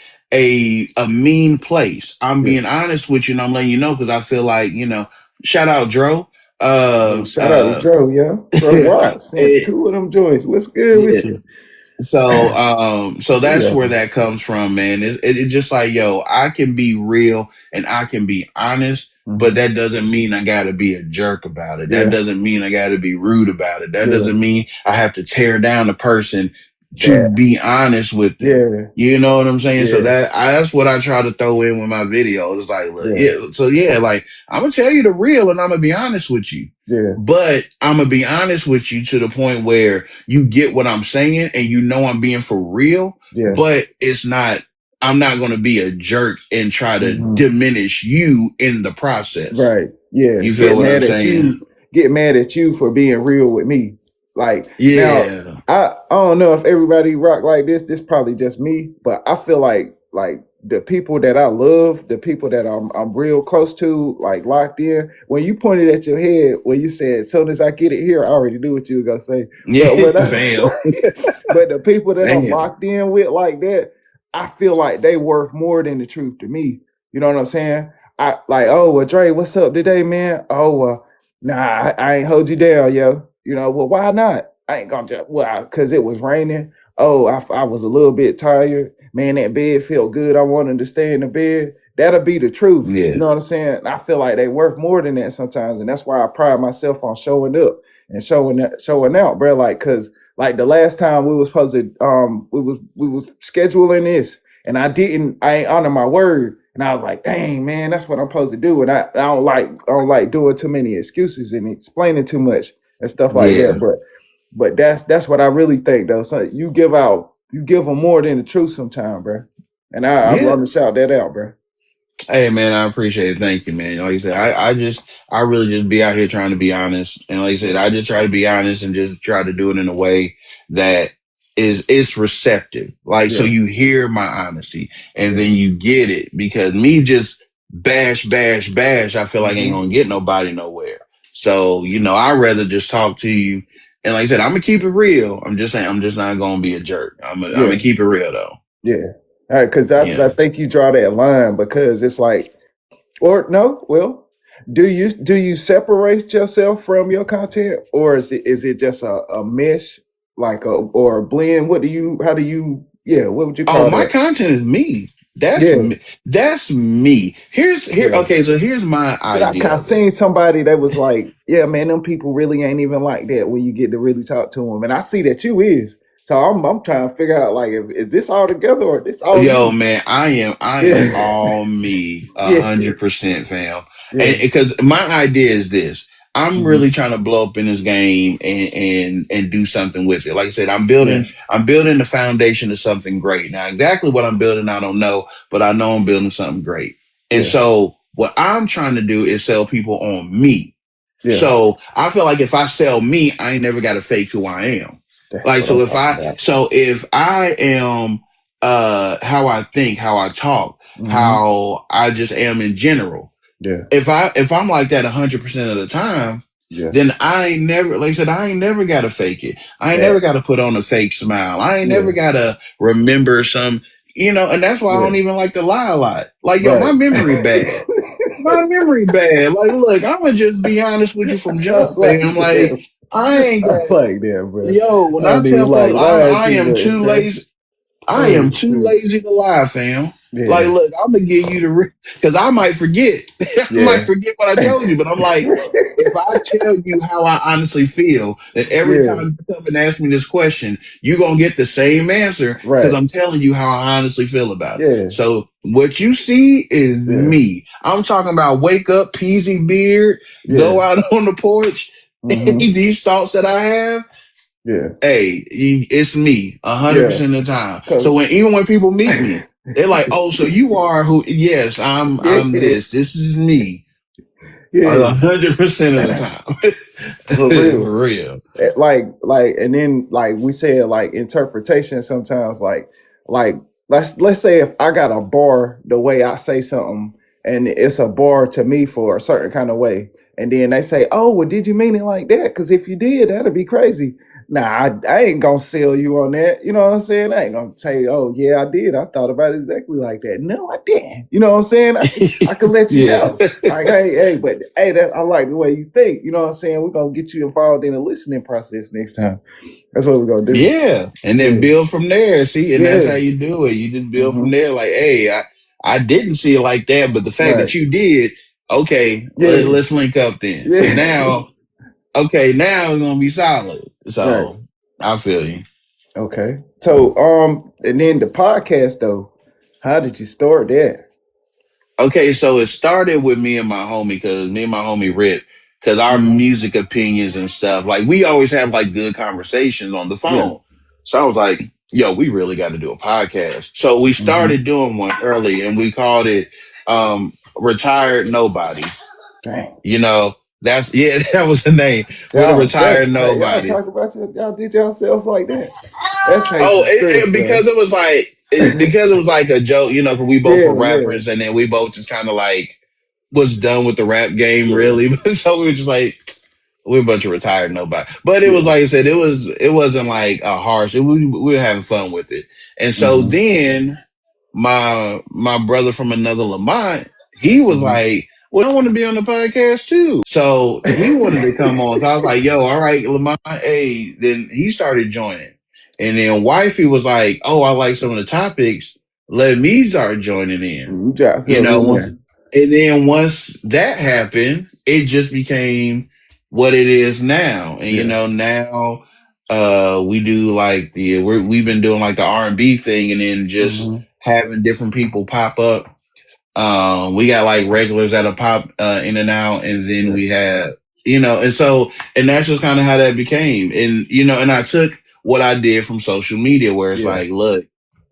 mean place. I'm Yeah. being honest with you and I'm letting you know because I feel like, shout out Dro. Shout out to Dro, yeah. Dro Watts sent it, 2 of them joints. What's good yeah. with you? So that's Yeah. where that comes from, man. It just like, yo, I can be real and I can be honest, but Hmm. that doesn't mean I got to be a jerk about it. That Yeah. doesn't mean I got to be rude about it. That Yeah. doesn't mean I have to tear down the person to That. be honest with them. Yeah. You know what I'm saying? So Yeah. that's what I try to throw in with my videos. It's like, look, Yeah. yeah. So yeah, like I'm gonna tell you the real, and I'm gonna be honest with you. Yeah. But I'm gonna be honest with you to the point where you get what I'm saying and you know I'm being for real, Yeah. but I'm not gonna be a jerk and try to Hmm. diminish you in the process. Right. Yeah. You feel what I'm saying? Get mad at you for being real with me. Like now, Yeah. I don't know if everybody rock like this. This probably just me, but I feel like the people that I love, the people that I'm real close to, like locked in. When you pointed at your head, when you said, "As soon as I get it here, I already knew what you were gonna say." But Yeah, when I, fam. but the people that I'm Fam. locked in with like that, I feel like they worth more than the truth to me. You know what I'm saying? I like, oh well, Dre, what's up today, man? Oh well, nah, I ain't hold you down, yo. You know, well, why not? I ain't gonna just because it was raining. Oh, I was a little bit tired. Man, that bed felt good. I wanted to stay in the bed. That'll be the truth. You Yeah. know what I'm saying? I feel like they worth more than that sometimes, and that's why I pride myself on showing up and showing out, bro. Like, cause like the last time we was supposed to we was scheduling this, and I ain't honor my word. And I was like, dang, man, that's what I'm supposed to do. And I don't like doing too many excuses and explaining too much and stuff like that. Yeah. But that's what I really think though. So you give them more than the truth sometimes, bro. And I Yeah. want to shout that out, bro. Hey man, I appreciate it. Thank you, man. Like I said, I really just be out here trying to be honest. And like I said, I just try to be honest and just try to do it in a way that it's receptive. Like so Yeah, you hear my honesty and yeah. then you get it because me just bash, I feel like ain't Hmm. gonna get nobody nowhere. So, I'd rather just talk to you. And like I said, I'm gonna keep it real. I'm just saying I'm just not gonna be a jerk. I'm gonna Yeah, keep it real though. yeah. Because I Yeah. think you draw that line because it's like, or no, well, do you separate yourself from your content, or is it just a mesh, like or a blend? How do you, yeah, what would you Oh, call my that? content is me. That's Yeah, me. That's me. yeah. Okay, so here's my Cause idea I of it. seen somebody that was like, yeah, man, them people really ain't even like that when you get to really talk to them, and I see that you is. So I'm trying to figure out like, if is this all together or this all Yo, you? man, I am Yeah, all me, yeah, 100%, fam. And yeah. because my idea is this, I'm Hmm. really trying to blow up in this game and do something with it. Like I said, Yeah, I'm building the foundation of something great. Now, exactly what I'm building, I don't know, but I know I'm building something great. And yeah, so what I'm trying to do is sell people on me. yeah. So I feel like if I sell me, I ain't never got to fake who I am. That's Like, what I'm talking so if I am, how I think, how I talk, about. how I just am in general, Yeah, if I'm like that 100% of the time, yeah. then I ain't never, like I said, I ain't never got to fake it. I ain't never That, got to put on a fake smile. I ain't never yeah, got to remember and that's why I yeah. don't even like to lie a lot. Like, yo, my Right. memory bad. My memory bad. Like, look, I'm gonna just be honest with you from I jump, like fam. Like, that. I ain't I got, like that, bro. yo, I when I don't tell even like folks lying I too am much, too bro. lazy, I am Oh too shoot. lazy to lie, fam. Like, Yeah, look, I'm gonna give you because I might forget. I might yeah. forget what I told you, but I'm like, if I tell you how I honestly feel, that every Yeah, time you come and ask me this question, you're gonna get the same answer because right. I'm telling you how I honestly feel about it. Yeah, So what you see is yeah, me. I'm talking about wake up, peasy beard, go yeah. out on the porch. Mm-hmm. These thoughts that I have, Yeah, hey, it's me yeah. 100% of the time. So Cause even when people meet me, they're like, "Oh, so you are who?" Yes, I'm yeah, this. This is me yeah. 100% of the time. For real. For real. Like and then like we said, like interpretation sometimes, like let's say if I got a bar the way I say something, and it's a bar to me for a certain kind of way, and then they say, oh well, did you mean it like that? Because if you did, that'd be crazy. Nah, I ain't gonna sell you on that. You know what I'm saying? I ain't gonna say, oh yeah, I did. I thought about it exactly like that. No, I didn't. You know what I'm saying? I can let you Yeah. know. Like, hey, but hey, that I like the way you think. You know what I'm saying? We're gonna get you involved in the listening process next time. That's what we're gonna do. Yeah. And then Yeah, build from there. See, and that's yeah, how you do it. You just build from mm-hmm. there. Like, hey, I didn't see it like that, but the fact Right. that you did, okay, Yeah, let's link up then. Cause yeah. now, okay, now it's gonna be solid. Right. So I feel you. Okay. So, and then the podcast though, how did you start that? Okay, so it started with me and my homie, because me and my homie Rip, because our Mm-hmm. music opinions and stuff, like we always have like good conversations on the Yeah. phone. So I was like, yo, we really got to do a podcast. So we Mm-hmm. started doing one early and we called it Retired Nobody. Dang. You know, that's yeah, that was the name. We're the Y'all, Retired that y'all Nobody. talk about y'all did yourselves like that. That takes Oh, some strength, because bro. it was like because it was like a joke, you know, because we both Yeah, were yeah, rappers and then we both just kind of like was done with the rap game yeah, really. So we were just like we're a bunch of retired nobody. But it was yeah. like I said, it wasn't like a harsh. We were having fun with it. And so Mm-hmm. then my brother from another Lamont, he was Mm-hmm. like, well, I want to be on the podcast too. So he wanted to come on. So I was like, yo, all right, Lamont, hey. Then he started joining. And then wifey was like, oh, I like some of the topics. Let me start joining in. You got You yourself know, in there. and then once that happened, it just became what it is now. And you Yeah. know, now we do like we've been doing like the R&B thing and then just Mm-hmm. having different people pop up. We got like regulars that'll pop in and out, and then Yeah. we had, you know, and that's just kind of how that became. And you know, and I took what I did from social media, where it's Yeah. like, look,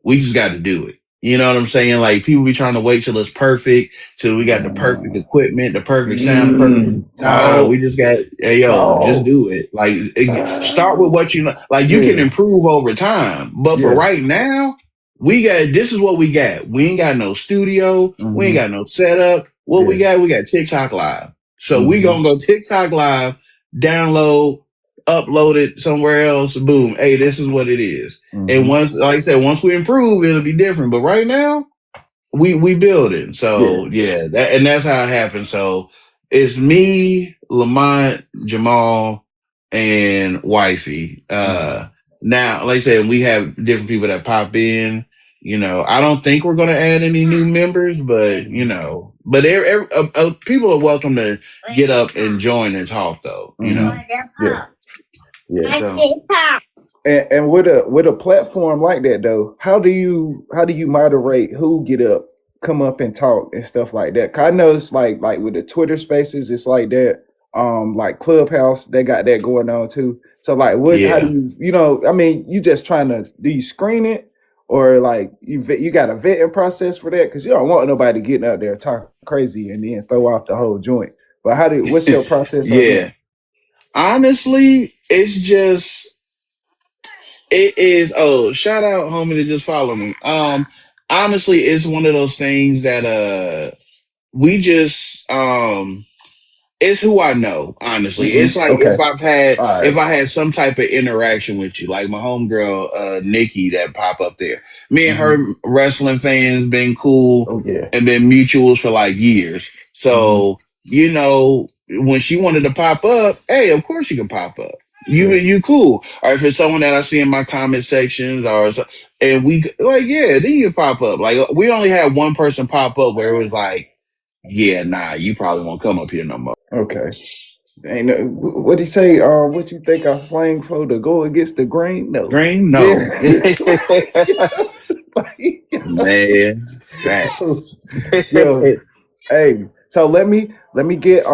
we just got to do it. You know what I'm saying? Like people be trying to wait till it's perfect, till we got the perfect equipment, the perfect sound, the perfect. Nah, we Talk. just got, hey, yo, just Talk. do it. Like, start with what you know. Like, you can Yeah. improve over time. But for Yeah. right now, this is what we got. We ain't got no studio. We ain't Mm-hmm. got no setup. What Yeah. we got TikTok Live. So we Mm-hmm. gonna go TikTok Live, download, upload it somewhere else. Boom. Hey, this is what it is. And Mm-hmm. once, like I said, once we improve, it'll be different. But right now, we build it. Yeah. So yeah, that's how it happened. So it's me, Lamont, Jamal, and Wifey. Mm-hmm. Now, like I said, we have different people that pop in. You know, I don't think we're going to add any new members, but you Mm-hmm. know, but people are welcome to get up and join and talk, though. You know, Mm-hmm. Yeah. Yeah. so And with a platform like that though, how do you moderate who get up, come up and talk and stuff like that? 'Cause I know it's like with the Twitter Spaces, it's like that. Like Clubhouse, they got that going on too. So like, what? How do yeah. you know? I mean, you just trying to do you screen it or like you got a vetting process for that? Because you don't want nobody getting out there talking crazy and then throw off the whole joint. But what's your process on that? Yeah. Honestly, it's just it is. Oh, shout out, homie, to just follow me. Honestly, it's one of those things that we just it's who I know, honestly. It's Mm-hmm. like Okay. All if right. I had some type of interaction with you, like my homegirl, Nikki that pop up there. Me and her Mm-hmm. wrestling fans been cool Oh yeah. and been mutuals for like years. Mm-hmm. So, you know, when she wanted to pop up, hey, of course you can pop up. Yeah. You cool. Or if it's someone that I see in my comment sections and we like, yeah, then you pop up. Like we only had one person pop up where it was like, yeah, nah, you probably won't come up here no more. Okay. Ain't no, what do you say? What you think I slang for to go against the grain? No. Green? Yeah. No. Man, yo, facts. yo, hey. So let me get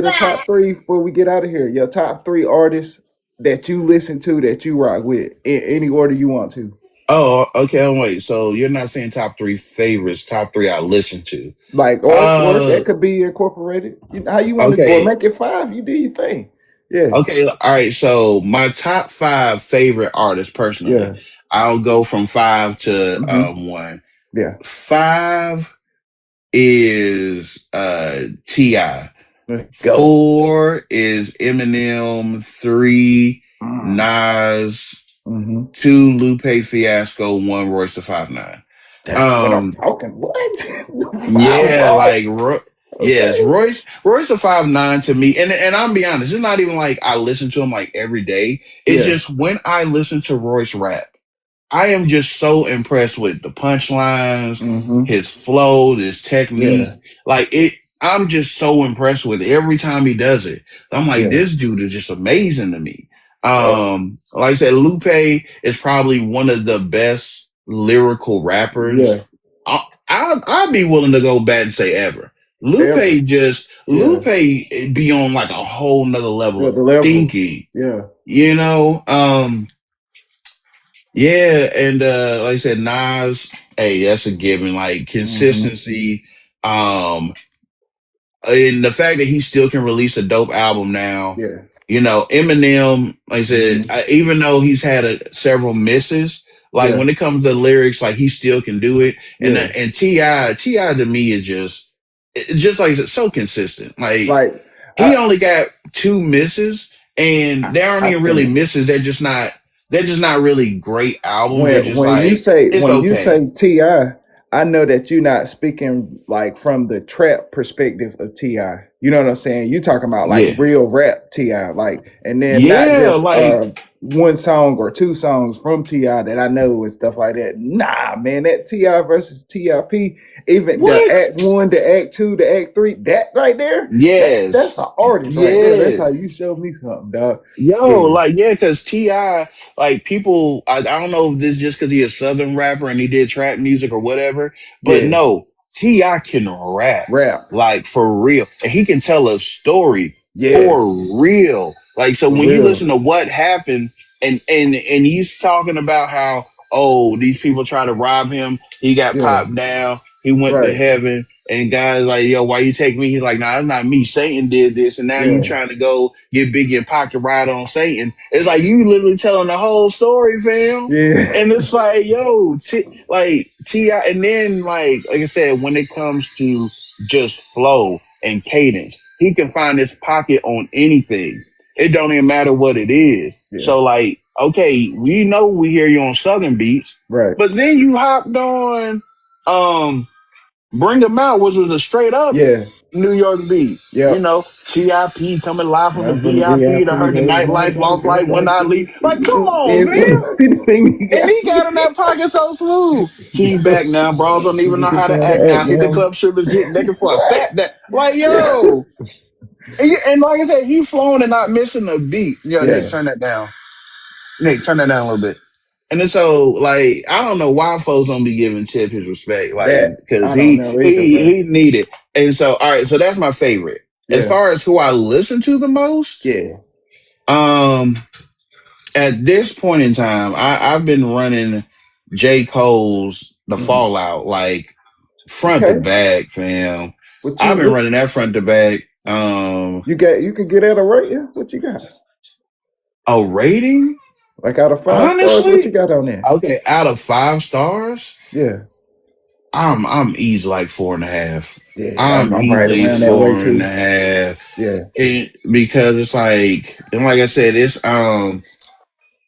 a top three before we get out of here. Your top three artists that you listen to that you rock with in any order you want to. Oh, okay. Wait. So you're not saying top three favorites, top three I listen to. Like or Uh, that could be incorporated. How you want to or okay. make it five? You do your thing. Yeah. Okay. All right. So my top five favorite artists personally, Yeah. I'll go from five to Mm-hmm. one. Yeah. Five is Ti. Let's go. Four is Eminem. Three Nas, Mm-hmm. 2 Lupe Fiasco, 1 Royce the 5'9". That's what I'm Um, talking. What? Five yeah, like Royce? yes, Okay. Royce the 5'9" to me, and I'll be honest, it's not even like I listen to him like every day. It's Yeah. just when I listen to Royce rap, I am just so impressed with the punchlines, Mm-hmm. his flow, his technique. Yeah. Like it, I'm just so impressed with it every time he does it. I'm like, Yeah. this dude is just amazing to me. Yep. Like I said, Lupe is probably one of the best lyrical rappers. Yeah. I'd be willing to go back and say ever. Ever. Yeah. Lupe be on like a whole nother level Yeah. of The level. thinking, Yeah. you know? Yeah, and like I said, Nas, hey, that's a given. Like Mm-hmm. consistency, um, and the fact that he still can release a dope album now. Yeah. Eminem, like I said, Mm-hmm. even though he's had several misses, like Yeah. when it comes to lyrics, like he still can do it. And Yeah. Ti to me is just like it's so consistent. Like Like he I only got 2 misses, and they aren't I even really think misses. They're just not really great albums. They're just like it's when you okay. say Ti, I know that you're not speaking like from the trap perspective of Ti. You know what I'm saying? You talking about like Yeah, real rap Ti, like, and then not yeah, just like one song or two songs from Ti that I know and stuff like that. Nah, man, that Ti versus Tip, even the what? Act One, the Act Two, the Act Three, that right there, that's Yes, an artist right there. That's yeah. how you show me something, dog. Yo, Yeah, like, yeah, because T.I., like, people, I don't know if this just because he a Southern rapper and he did trap music or whatever, but yeah, no, T.I. can rap, rap. like, for real. And he can tell a story Yeah, for real. Like, so for when you listen real. to what happened and he's talking about how, oh, these people try to rob him, he got Yeah, popped down, he went to right. heaven. And guys like, yo, why you take me? He's like, nah, it's not me. Satan did this, and now you Yeah, trying to go get Biggie and Pac to ride on Satan. It's like you literally telling the whole story, fam. yeah, And it's like, yo, like Ti, and then like I said, when it comes to just flow and cadence, he can find his pocket on anything. It don't even matter what it is. yeah. So like, okay, we know we hear you on Southern beats, Right. but then you hopped on, Bring 'em Out, which was a straight up Yeah. New York beat. Yep. TIP coming live from the I'm from the VIP to VIP. hurt the nightlife, lost life when I leave. Like, come on, man. Anything he And got. he got in that pocket so smooth. He back now, bros don't even know how to act now. Hit the Now. club strippers, get naked for a sat that. Like, yo. And like I said, he flowing and not missing a beat. Yo, Nick, Yeah. turn that down. Nick, turn that down a little bit. And then so, like, I don't know why folks don't be giving Tip his respect, like, That because I don't know either, bro. he needed. And so, all right, so that's my favorite. As Yeah. far as who I listen to the most, Yeah. um, at this point in time, I've been running J. Cole's The Mhm. Fallout like front to Okay. back, fam. What I've you been what running that front to back. you got? You can get out of rating. What you got? A rating, Like out of 5 stars, what you honestly, got on there? okay, out of 5 stars. Yeah. I'm easy like 4.5. Yeah. I'm I'm right easily around that way four and a too. half. Yeah. Because it's like, and like I said,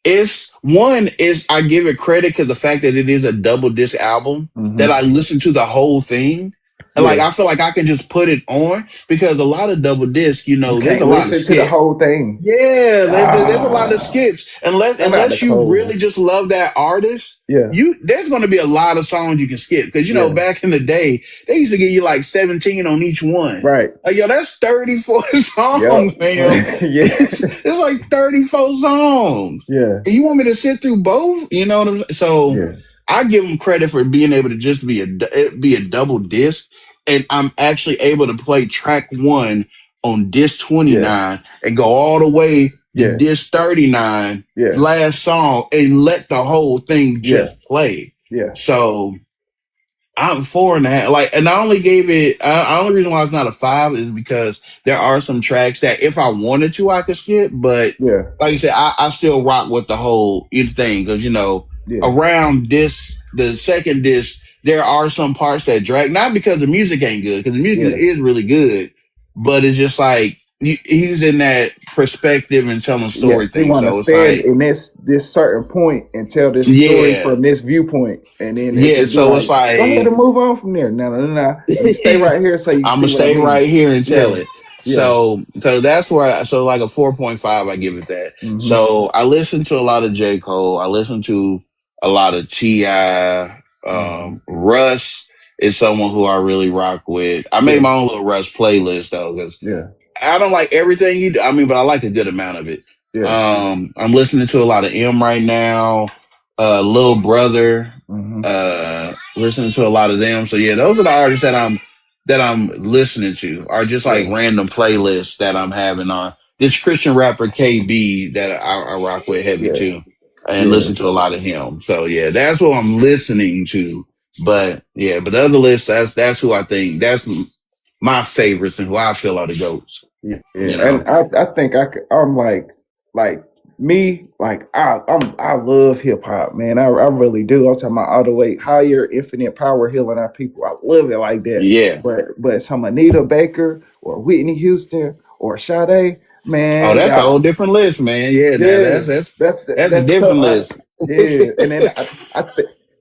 it's one is I give it credit because the fact that it is a double disc album that Mm-hmm. I listen to the whole thing. And like Yeah. I feel like I can just put it on because a lot of double disc, You there's a can't lot of listen to the skit. whole thing. Yeah, there's a lot of Ah, skits. I'm out the Unless you really cold. just love that artist, Yeah. there's going to be a lot of songs you can skip because Yeah. back in the day they used to give you like 17 on each one. Right. Like yo, that's 34 Yep. songs, man. Yeah. It's like 34 songs, Yeah. and you want me to sit through both? You know what I'm saying? So Yeah. I give them credit for being able to just be a double disc, and I'm actually able to play track one on disc Yeah. 29 and go all the way to Yeah. disc 39, Yeah. last song, and let the whole thing Yeah. just play. Yeah. So I'm 4.5. Like, and I only gave it. The only reason why it's not a 5 is because there are some tracks that if I wanted to, I could skip. But Yeah. like you said, I still rock with the whole thing because Yeah. around the second disc, there are some parts that drag. Not because the music ain't good, because the music Yeah. is really good, but it's just like he's in that perspective and telling Yeah, story he thing. want to So it's stand like, in this certain point and tell this story yeah, from this viewpoint, and then yeah. it'd be So it's like, go ahead like and move on from there. No, no, no, no. Let me stay right here so you I'm see gonna what I stay mean. right here and tell Yeah, it. yeah. So that's where so like a 4.5, I give it that. Mm-hmm. So I listen to a lot of J. Cole. I listen to a lot of T.I. Mm-hmm. Russ is someone who I really rock with. I made Yeah, my own little Russ playlist though, because yeah, I don't like everything he do. I mean, but I like a good amount of it. yeah. I'm listening to a lot of M right now, Lil Brother, Mm-hmm. listening to a lot of them. So yeah, those are the artists that I'm listening to, are just like Yeah, random playlists that I'm having on. This Christian rapper KB that I rock with heavy yeah, too, and yeah, listen to a lot of him. So yeah, that's what I'm listening to. But yeah, but the other list, that's who I think that's my favorites and who I feel are the goats. yeah. You And know? I think I'm like me, like I love hip hop, man. I really do. I'm talking about all the way higher, infinite power, healing our people. I love it like that. Yeah. But some Anita Baker or Whitney Houston or Sade, Oh, man, that's a whole y'all. different list, man. Yeah, now Yeah, that's a that's different tough. list. Yeah, and then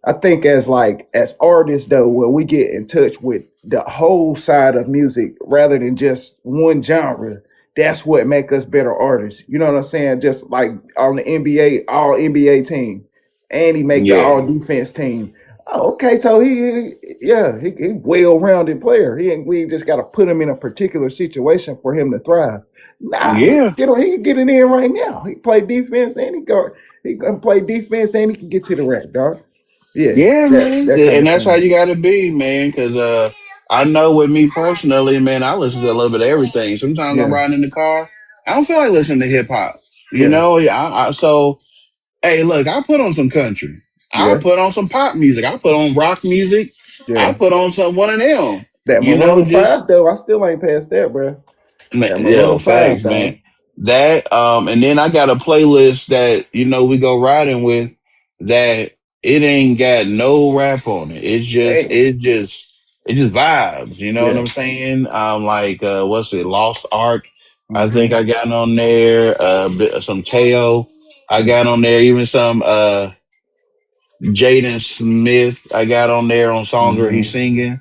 I think as like as artists though, when we get in touch with the whole side of music rather than just one genre, that's what make us better artists. You know what I'm saying? Just like on the NBA, all NBA team, and he make the Yeah. all defense team. Oh, okay, so he well rounded player. We ain't just got to put him in a particular situation for him to thrive. Nah, Yeah. he can get it in right now. He play defense and he can play defense and he can get to the rack, dog. Yeah, Yeah, that man. that kind And of that's how thing. you gotta be, man. Cause I know with me personally, man, I listen to a little bit of everything. Sometimes I'm Yeah, riding in the car. I don't feel like listening to hip hop. You yeah, know, yeah, so hey, look, I put on some country. I yeah, put on some pop music. I put on rock music. I yeah. put on some one of them. That You know, Maroon just Five though, I still ain't past that, bro. That yo, Maroon facts, Five, man. dog. That and then I got a playlist that we go riding with that it ain't got no rap on it. Damn. It's just vibes. You know what Yeah. I'm saying? Like what's it? Lost Ark. I think Mm-hmm. I got on there. Some Teo. I Yeah. got on there. Even some Jaden Smith I got on there on songs where he's Mm-hmm. singing.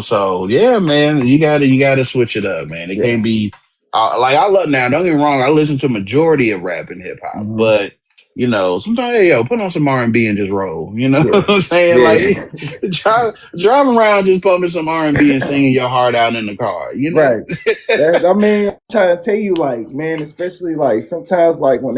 So yeah, man, you gotta switch it up, man. It Yeah. can't be like I love now. Don't get me wrong, I listen to majority of rap and hip hop, Mm-hmm. but sometimes hey, yo, put on some R&B and just roll. You know Yeah. what I'm saying? Like Yeah. driving around just pumping some R&B and singing your heart out in the car. Right. I mean, I'm trying to tell you, like, man, especially like sometimes, like when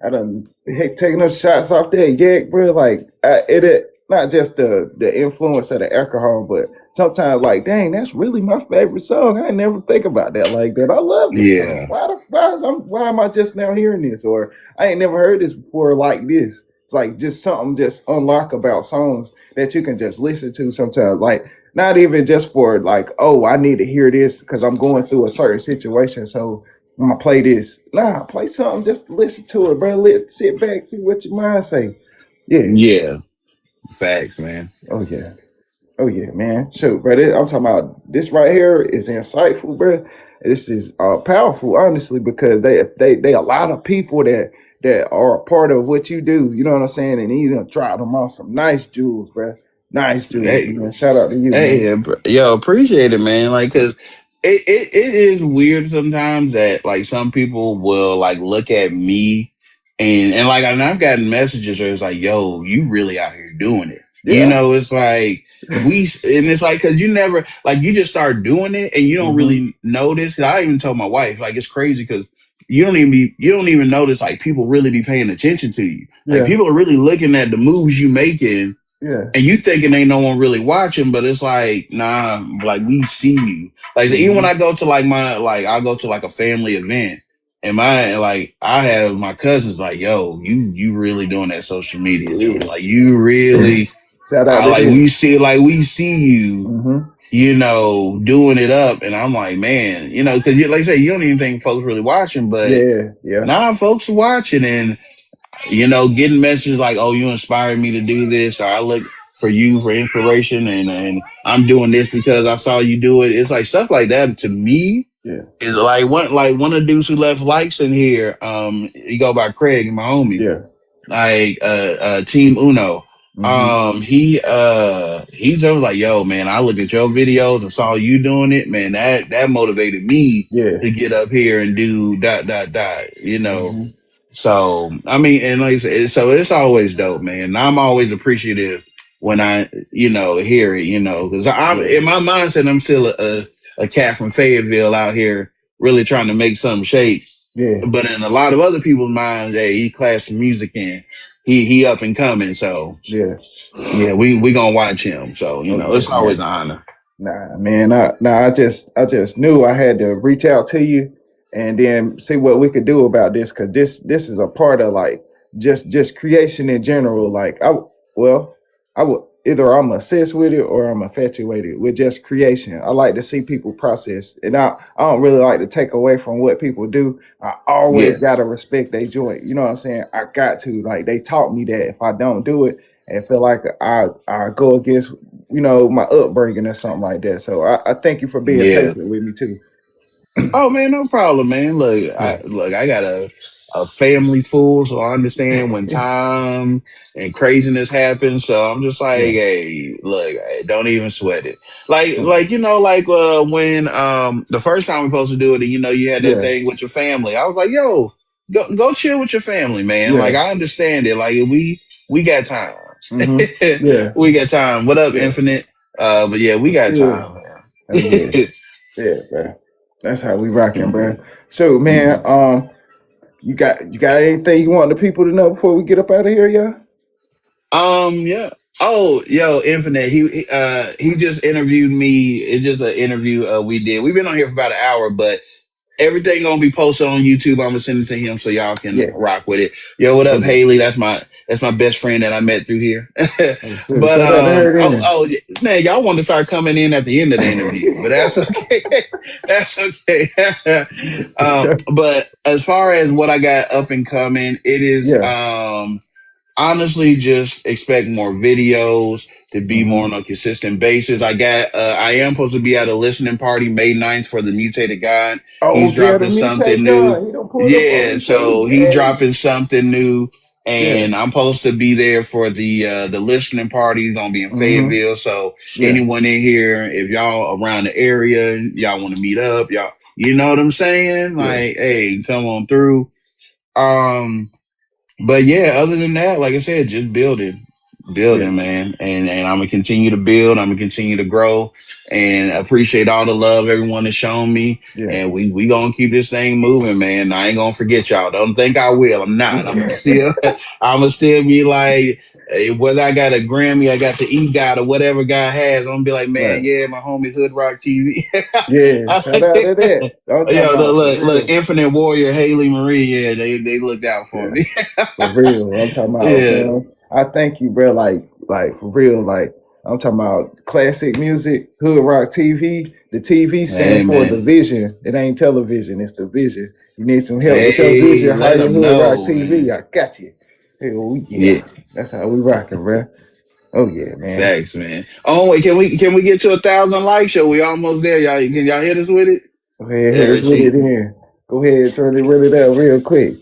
I done taking those shots off that yak, bro. Like, it not just the influence of the alcohol, but sometimes, like, dang, that's really my favorite song. I never think about that like that. I love this song. Yeah, Why am I just now hearing this? Or I ain't never heard this before like this. It's like just something just unlock about songs that you can just listen to sometimes. Like not even just for like, oh, I need to hear this because I'm going through a certain situation. So I'm gonna play this. Nah, play something, just listen to it, bro. Sit back, see what your mind say. Yeah. yeah, facts, man. Oh yeah. Oh yeah, man. So, bro, I'm talking about this right here is insightful, bro. This is powerful, honestly, because they a lot of people that are a part of what you do. You know what I'm saying? And you done drop them on some nice jewels, bro. Nice jewels, Hey, man. Shout out to you, man. Hey, yo, appreciate it, man. Like, cause it is weird sometimes that like some people will like look at me and like and I've gotten messages where it's like, yo, you really out here doing it. Yeah. It's like and it's like cause you never like you just start doing it and you don't Mm-hmm. really notice. Cause I even told my wife like it's crazy because you don't even notice like people really be paying attention to you. Like Yeah. people are really looking at the moves you making Yeah. and you thinking ain't no one really watching, but it's like, nah, like we see you. Like even when Mm-hmm. I go to like I go to like a family event and I have my cousins like, yo, you really doing that social media, Jordan. Yeah. Like you really Shout out I to like them. we see you, Mm-hmm. doing it up. And I'm like, man, cause like I say, you don't even think folks really watching, but Yeah. Yeah. nah, folks are watching and getting messages like, "Oh, you inspired me to do this," or "I look for you for inspiration," and I'm doing this because I saw you do it. It's like stuff like that to me. yeah, It's like one of the dudes who left likes in here. You go by Craig, my homie, yeah. like Team Uno. Mm-hmm. He's always like, yo, man, I looked at your videos and saw you doing it, man. That motivated me Yeah. to get up here and do dot dot dot. Mm-hmm. So I mean, and like I said, so it's always dope, man. And I'm always appreciative when I hear it, because I'm Yeah. in my mindset, I'm still a cat from Fayetteville out here really trying to make something shake. Yeah. But in a lot of other people's minds, hey, he classic music and he up and coming. So Yeah. yeah, we gonna watch him. So Oh yeah, it's always man. an honor. Nah, man. I just knew I had to reach out to you and then see what we could do about this because this is a part of like just creation in general. Like well, I would either I'm obsessed with it or I'm infatuated with just creation. I like to see people process, and I don't really like to take away from what people do. I Yeah, always gotta respect their joint. You know what I'm saying? I got to like they taught me that if I don't do it and feel like I go against my upbringing or something like that. So I thank you for being yeah. patient with me too. Oh man, no problem, man. Look, Yeah. I got a family full, so I understand when time and craziness happens. So I'm just like, Yeah. hey, look, hey, don't even sweat it. Like Mm. when the first time we supposed to do it, and you had that Yeah. thing with your family. I was like, yo, go chill with your family, man. Like Yeah. I understand it. Like we got time. Mm-hmm. Yeah. We got time. What up, Yeah. Infinite? But yeah, we What's got good? time, Oh yeah. man. Yeah, bro. That's how we rocking, Mhm. bro. So man, you got anything you want the people to know before we get up out of here, yeah? Yeah. Oh, yo, Infinite. He just interviewed me. It's just an interview we did. We've been on here for about an hour, but everything gonna be posted on YouTube. I'm gonna send it to him so y'all can Yeah. rock with it. Yo, what Oh up, yeah. Haley? That's my best friend that I met through here. Oh shit. But Shout out to her oh then. oh man, y'all want to start coming in at the end of the interview, but that's okay. That's okay. But as far as what I got up and coming, it is Yeah. honestly just expect more videos to be more Mm-hmm. on a consistent basis. I am supposed to be at a listening party May 9th for the Mutated God. He's Oh yeah, the dropping something mutate new. God. He don't pull up on Yeah, me too. so he Hey. dropping something new, Yeah. and I'm supposed to be there for the listening party. It's gonna be in Mm-hmm. Fayetteville. So Yeah. anyone in here, if y'all around the area, y'all want to meet up, y'all, you know what I'm saying? Yeah. Like, hey, come on through. Um, but yeah, other than that, like I said, just Yeah. building, man. And I'm gonna continue to build. I'm gonna continue to grow, and appreciate all the love everyone has shown me. Yeah. And we gonna keep this thing moving, man. I ain't gonna forget y'all. Don't think I will. I'm not. I'm gonna still, I'm gonna still be like, whether I got a Grammy, I got the EGOT or whatever God has. I'm gonna be like, man, Right. yeah, my homie Hood Rock TV. Yeah. Shout out to that. I'm talking Yo, about for look, real. Infinite Warrior, Haley Marie, yeah, they looked out for Yeah. me. For real. I'm talking about, Yeah. man. I thank you, bro. Like for real. Like I'm talking about classic music, hood rock TV. The TV stand Hey, for the man. vision. It ain't television. It's the vision. You need some help with your Hey, vision. let Hire them Hood Rock know, TV. man. I got you. Hell Yeah, yeah. That's how we rocking, bro. Oh yeah, man. facts, man. Oh wait, can we get to 1,000 likes? Show we almost there, y'all. Can y'all hit us with it? Go ahead, hit us Let's with it see. in. Go ahead, turn it run it up real quick.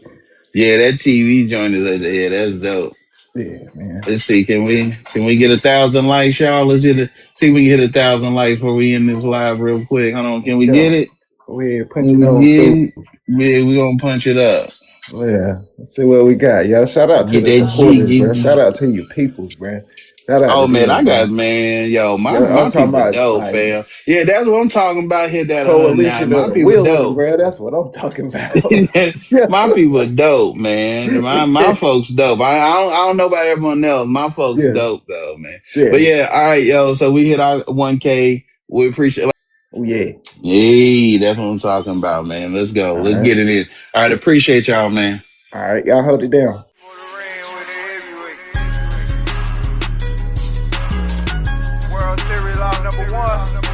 Yeah, that TV joint is yeah, that's dope. Yeah, man. Let's see. Can we get 1,000 likes, y'all? See if we can hit 1,000 likes before we end this live real quick. Hold on. Can we get Sure. it? Go ahead, punch Can it we on get through. it? Yeah, we gonna punch it up. Yeah. Let's see what we got, y'all. Shout out to Get the that supporters, bro. G. Shout out to you peoples, bro. Shout out Oh to man, them, I bro. got man, yo, my Yeah, I'm my talking people about dope, like fam. Yeah, that's what I'm talking about. Hit that 100 now. coalition My of the people willing, dope. bro. That's what I'm talking about. yeah. My people dope, man. My folks dope. I don't know about everyone else. My folks yeah. dope though, man. But Yeah. yeah, all right, yo. So we hit our 1K. We appreciate. Oh yeah. Hey, that's what I'm talking about, man. Let's go. All Let's right. get it in. All right, appreciate y'all, man. All right. Y'all hold it down. For the rain with the heavyweight. World Series law number one.